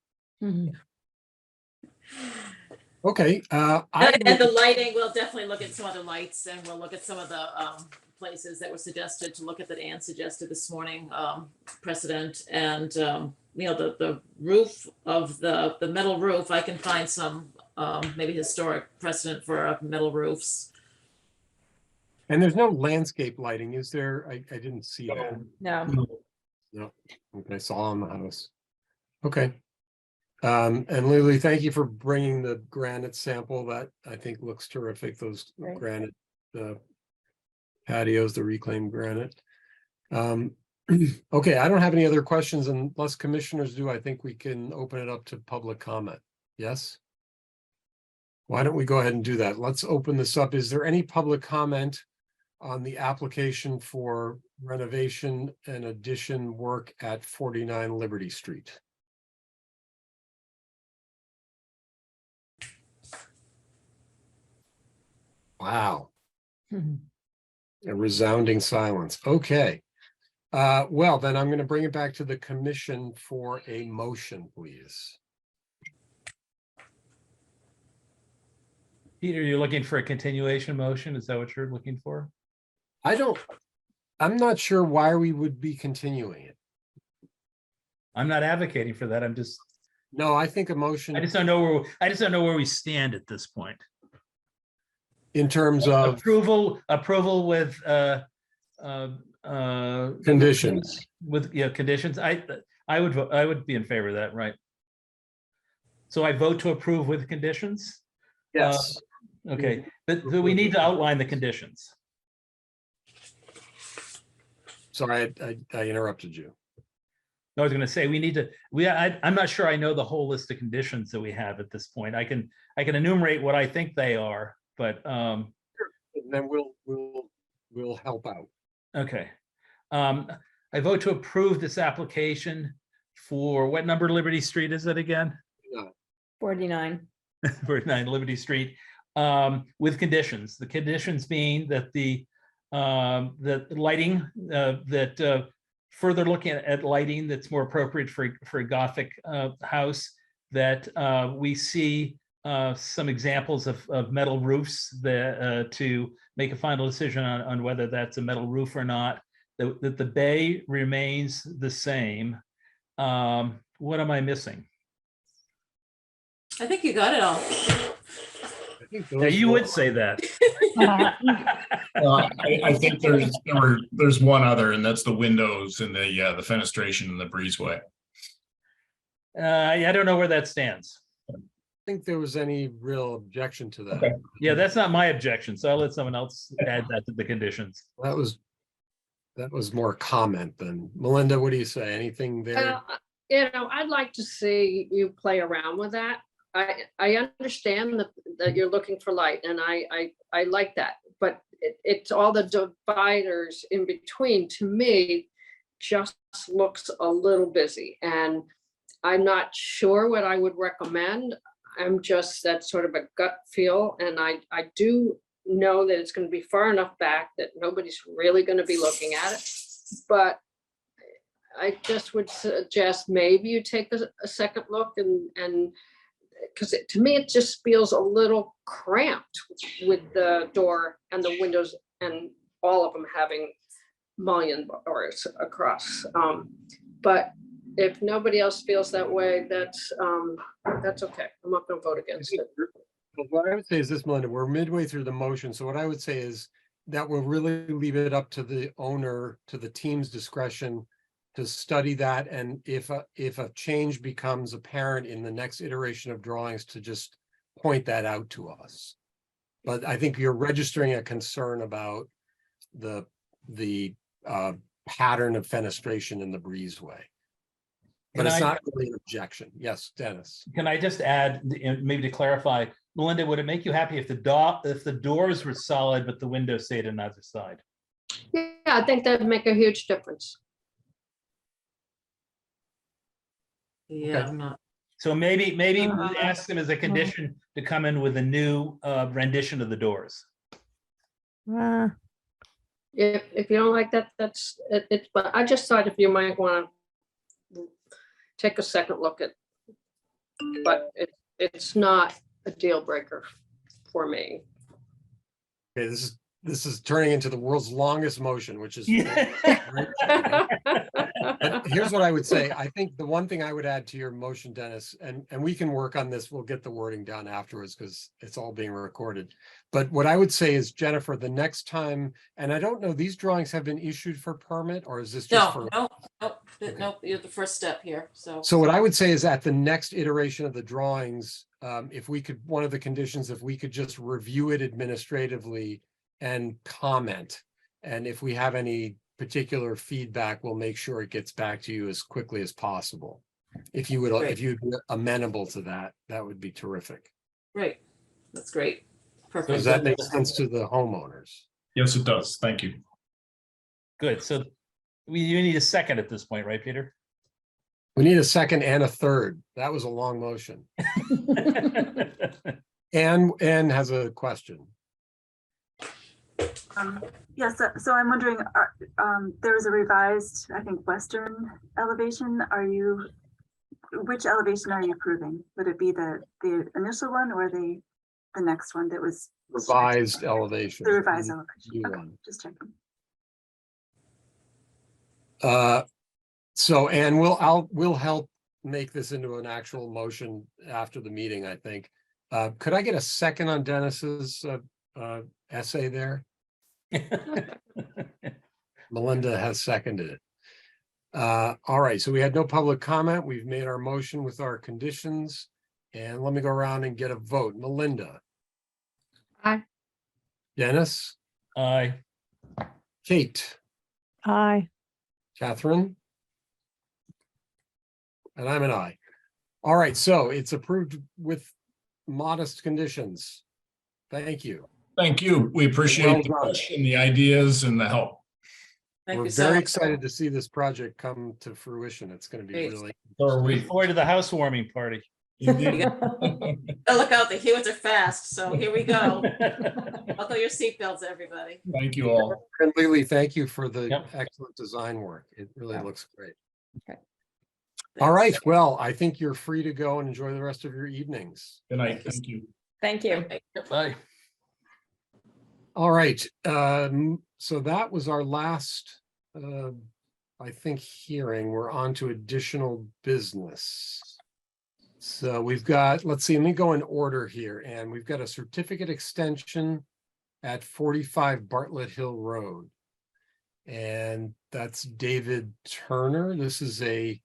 Okay. And the lighting, we'll definitely look at some of the lights, and we'll look at some of the places that were suggested to look at, that Ann suggested this morning, precedent, and the roof of the metal roof. I can find some maybe historic precedent for metal roofs. And there's no landscape lighting, is there? I didn't see that. No. No. Okay, it's all on the house. Okay. And Lily, thank you for bringing the granite sample. That I think looks terrific. Those Great. granite patios, the reclaimed granite. Okay, I don't have any other questions, unless commissioners do. I think we can open it up to public comment. Yes? Why don't we go ahead and do that? Let's open this up. Is there any public comment on the application for renovation and addition work at 49 Liberty Street? Wow. A resounding silence. Okay. Well, then I'm going to bring it back to the commission for a motion, please. Peter, you're looking for a continuation motion? Is that what you're looking for? I don't I'm not sure why we would be continuing it. I'm not advocating for that. No, I think a motion I just don't know where we stand at this point. in terms of Approval with conditions. with, conditions. I would be in favor of that, right? So I vote to approve with conditions? Yes. Okay, but we need to outline the conditions. Sorry, I interrupted you. I was gonna say, we need to, I'm not sure I know the whole list of conditions that we have at this point. I can enumerate what I think they are, but Then we'll help out. okay. I vote to approve this application for what number Liberty Street is it again? 49. 49 Liberty Street, with conditions. The conditions being that the lighting, further looking at lighting that's more appropriate for a Gothic house, that we see some examples of metal roofs that, to make a final decision on whether that's a metal roof or not, that the bay remains the same. What am I missing? I think you got it all. I think Yeah, you would say that. I think there's one other, and that's the windows and the fenestration and the breezeway. I don't know where that stands. think there was any real objection to that. Okay. Yeah, that's not my objection, so I'll let someone else add that to the conditions. That was more comment than, Melinda, what do you say? Anything there? I'd like to see you play around with that. I understand that you're looking for light, and I like that, but it's all the dividers in between, to me, just looks a little busy, and I'm not sure what I would recommend. That's sort of a gut feel, and I do know that it's going to be far enough back that nobody's really going to be looking at it, but I just would suggest maybe you take a second look, and because to me it just feels a little cramped with the door and the windows and all of them having mullion bars across. But if nobody else feels that way, that's okay. I'm not going to vote against it. What I would say is this, Melinda, we're midway through the motion. So what I would say is that we'll really leave it up to the owner, to the team's discretion to study that. And if a change becomes apparent in the next iteration of drawings, to just point that out to us. But I think you're registering a concern about the pattern of fenestration in the breezeway. But it's not really an objection. Yes, Dennis. Can I just add, maybe to clarify, Melinda, would it make you happy if the doors were solid, but the window stayed on either side? Yeah, I think that'd make a huge difference. Yeah, Okay. I'm not. So maybe ask them as a condition to come in with a new rendition of the doors. If you don't like that, that's it. But I just thought if you might want to take a second look at, but it's not a deal breaker for me. Okay, this is turning into the world's longest motion, which is. But here's what I would say. I think the one thing I would add to your motion, Dennis, and we can work on this, we'll get the wording down afterwards because it's all being recorded. But what I would say is, Jennifer, the next time, and I don't know, these drawings have been issued for permit, or is this just for? No, you're the first step here, so. So what I would say is at the next iteration of the drawings, if we could, one of the conditions, if we could just review it administratively and comment. And if we have any particular feedback, we'll make sure it gets back to you as quickly as possible. If you would, Great. if you'd be amenable to that, that would be terrific. Great, that's great. Does Perfect. that make sense to the homeowners? Yes, it does. Thank you. Good, so you need a second at this point, right, Peter? We need a second and a third. That was a long motion. Anne has a question. Yes, so I'm wondering, there was a revised, I think, western elevation. Which elevation are you approving? Would it be the initial one or the next one that was Revised elevation. the revised elevation? New Okay, one. just checking. So, and we'll help make this into an actual motion after the meeting, I think. Could I get a second on Dennis's essay there? Melinda has seconded it. All right, so we had no public comment. We've made our motion with our conditions. And let me go around and get a vote. Melinda. Aye. Dennis, Aye. Kate, Aye. Catherine. And I'm an aye. All right, so it's approved with modest conditions. Thank you. Thank you. We appreciate the Well done. push and the ideas and the help. Thank We're you so very much. excited to see this project come to fruition. It's going to be Great. really. So are we. Look forward to the housewarming party. Indeed. Oh, look out, the humans are fast, so here we go. Buckle your seatbelts, everybody. Thank you all. And Lily, thank you for the Yep. excellent design work. It really Yeah. looks great. Okay. All right, well, I think you're free to go and enjoy the rest of your evenings. Good night. Thank you. Thank you. Bye. All right, so that was our last, I think, hearing. We're on to additional business. So we've got, let's see, let me go in order here, and we've got a certificate extension at 45 Bartlett Hill Road. And that's David Turner. This is a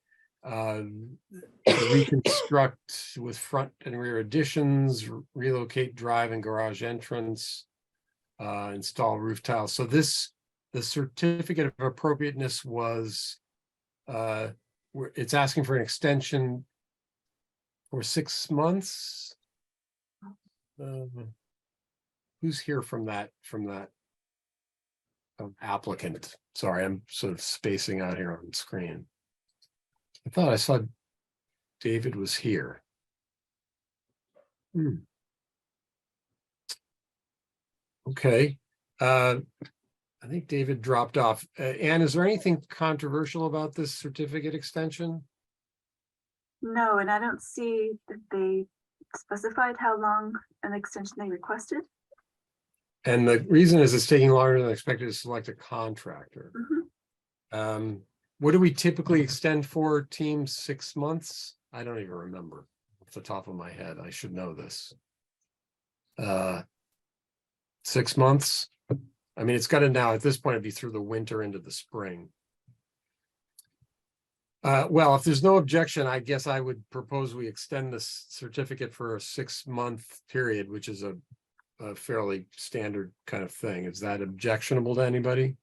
reconstruct with front and rear additions, relocate drive and garage entrance, install roof tiles. So this, the certificate of appropriateness was, it's asking for an extension for 6 months. Who's here from that applicant? Sorry, I'm sort of spacing out here on the screen. I thought I saw David was here. Okay. I think David dropped off. Anne, is there anything controversial about this certificate extension? No, and I don't see that they specified how long an extension they requested. And the reason is it's taking longer than expected to select a contractor. Mhm. What do we typically extend for, team? 6 months? I don't even remember off the top of my head. I should know this. 6 months? I mean, it's got to now, at this point, it'd be through the winter into the spring. Well, if there's no objection, I guess I would propose we extend this certificate for a 6-month period, which is a fairly standard kind of thing. Is that objectionable to anybody?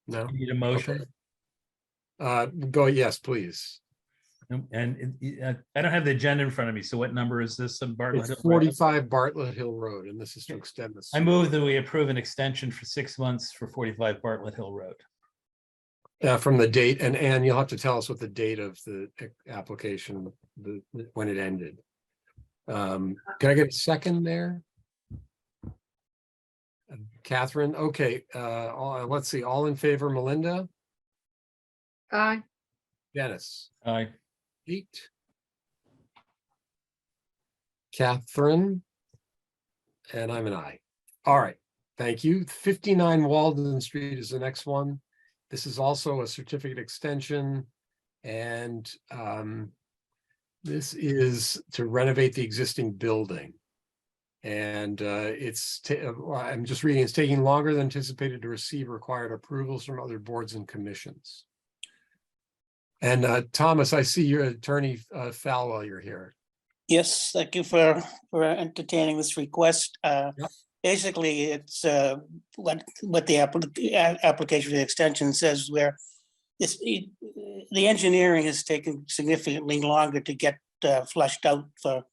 No? Need a motion? Go, yes, please. And I don't have the agenda in front of me. So what number is this? Bartlett It's Hill Road? 45 Bartlett Hill Road, and this is to extend this. I move that we approve an extension for 6 months for 45 Bartlett Hill Road. From the date, and Anne, you'll have to tell us what the date of the application, when it ended. Can I get a second there? Catherine, okay, let's see, all in favor, Melinda, Aye. Dennis, Aye. Pete, Catherine, and I'm an aye. All right, thank you. 59 Walden Street is the next one. This is also a certificate extension, and this is to renovate the existing building. And I'm just reading, it's taking longer than anticipated to receive required approvals from other boards and commissions. And Thomas, I see your attorney Falwell, you're here. Yes, thank you for entertaining this request. Basically, it's what the application for the extension says, where the engineering has taken significantly longer to get fleshed out for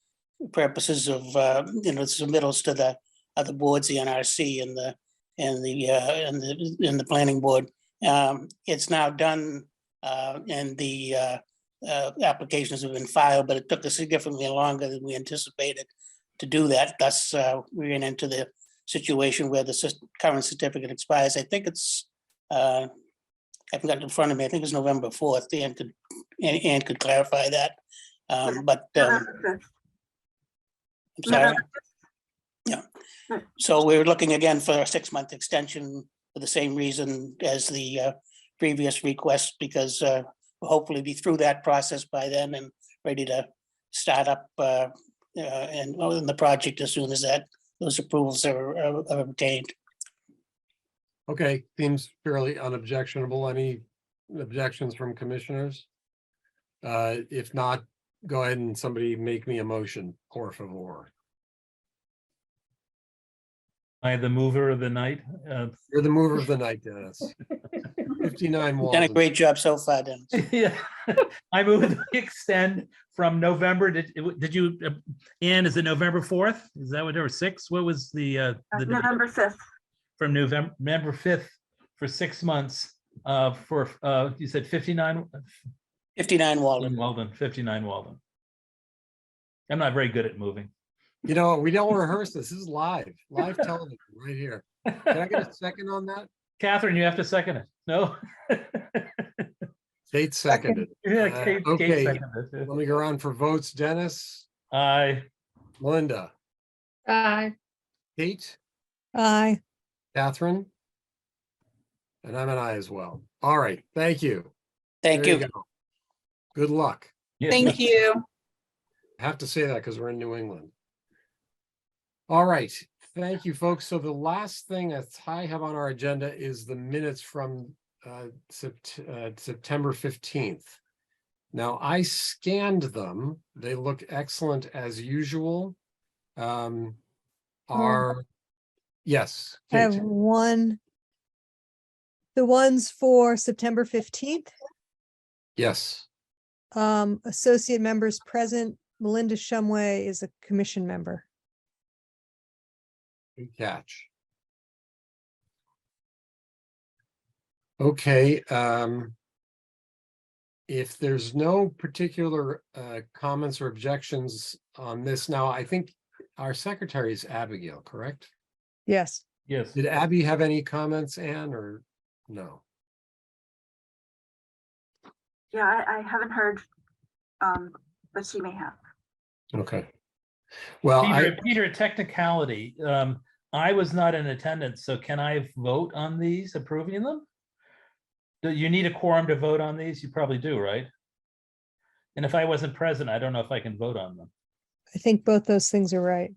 purposes of submittals to the other boards, the NRC and the planning board. It's now done, and the applications have been filed, but it took us significantly longer than we anticipated to do that. Thus, we ran into the situation where the current certificate expires. I think it's, I haven't got it in front of me. I think it's November 4th. Ann could clarify that. But I'm sorry. Yeah. So we're looking again for a 6-month extension for the same reason as the previous request, because we'll hopefully be through that process by then and ready to start up and in the project as soon as those approvals are obtained. Okay, seems fairly unobjectionable. Any objections from commissioners? If not, go ahead and somebody make me a motion, por favor. I, the mover of the night. You're the mover of the night, Dennis. 59 Done a Walden. great job so far, Dennis. Yeah, I move that we extend from November, did you, Ann, is it November 4th? Is that what, or 6th? What was the November 5th. from November 5th for 6 months, for, you said 59? 59 Walden. Walden, 59 Walden. I'm not very good at moving. You know, we don't rehearse this. This is live television right here. Can I get a second on that? Catherine, you have to second it. No? Kate seconded. Yeah, Kate Okay, seconded it. let me go around for votes. Dennis, Aye. Melinda, Aye. Kate, Aye. Catherine, and I'm an aye as well. All right, thank you. Thank There you. go. Good luck. Yeah. Thank you. I have to say that because we're in New England. All right, thank you, folks. So the last thing that I have on our agenda is the minutes from September 15th. Now, I scanned them. They look excellent as usual. Yes, I have Kate. one. The ones for September 15th, Yes. associate members present, Melinda Shumway is a commission member. Good catch. Okay, if there's no particular comments or objections on this now, I think our secretary is Abigail, correct? Yes. Yes. Did Abby have any comments, Ann, or no? Yeah, I haven't heard, but she may have. Okay. Well, Peter, technicality, I was not in attendance, so can I vote on these, approving them? Do you need a quorum to vote on these? You probably do, right? And if I wasn't present, I don't know if I can vote on them. I think both those things are right.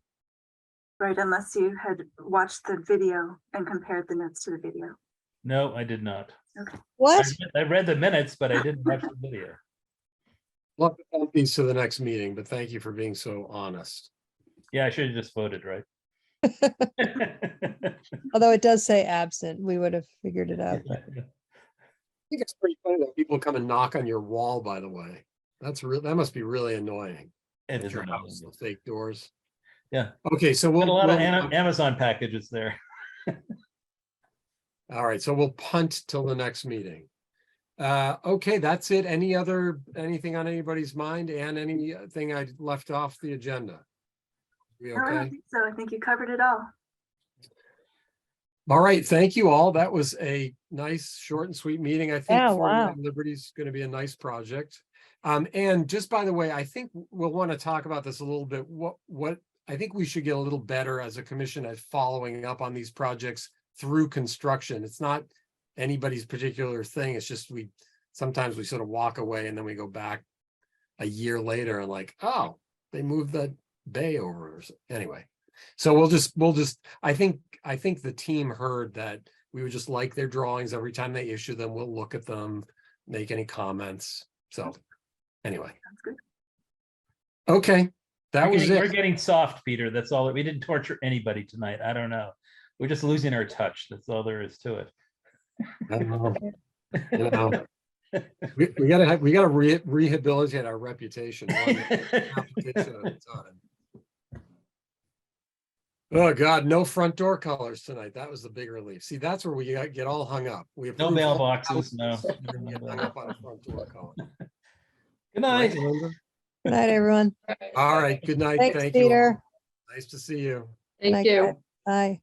Right, unless you had watched the video and compared the notes to the video. No, I did not. Okay. What? I read the minutes, but I didn't watch the video. we'll have to bump these to the next meeting, but thank you for being so honest. Yeah, I should have just voted, right? Although it does say absent, we would have figured it out. I think it's pretty funny that people come and knock on your wall, by the way. That's real. That must be really annoying. It At is your annoying. house, the fake doors. Yeah. Okay, so Got a lot of we'll Amazon packages there. all right, so we'll punt till the next meeting. Okay, that's it. Anything on anybody's mind, and anything I left off the agenda? We No, I don't okay? think so. I think you covered it all. All right, thank you all. That was a nice, short and sweet meeting. I think Yeah, for wow. Liberty's going to be a nice project. And just by the way, I think we'll want to talk about this a little bit. What I think we should get a little better as a commission at following up on these projects through construction. It's not anybody's particular thing. It's just sometimes we sort of walk away and then we go back a year later and like, oh, they moved the bay over. Anyway, so we'll just I think the team heard that we would just like their drawings every time they issue them. We'll look at them, make any comments. So anyway, Sounds good. okay, that was We're it. getting soft, Peter. That's all. We didn't torture anybody tonight. I don't know. We're just losing our touch. That's all there is to it. I don't know. You know, we gotta rehabilitate our reputation. One application at a time. Oh God, no front door colors tonight. That was the big relief. See, that's where we get all hung up. We No approve all mailboxes, houses, no. and then we get hung up on a front door color. Good Right, night. Linda? Good night, everyone. All right, good night. Thanks, Thank you all. Peter. Nice to see you. Good Thank night, you. guys. Bye.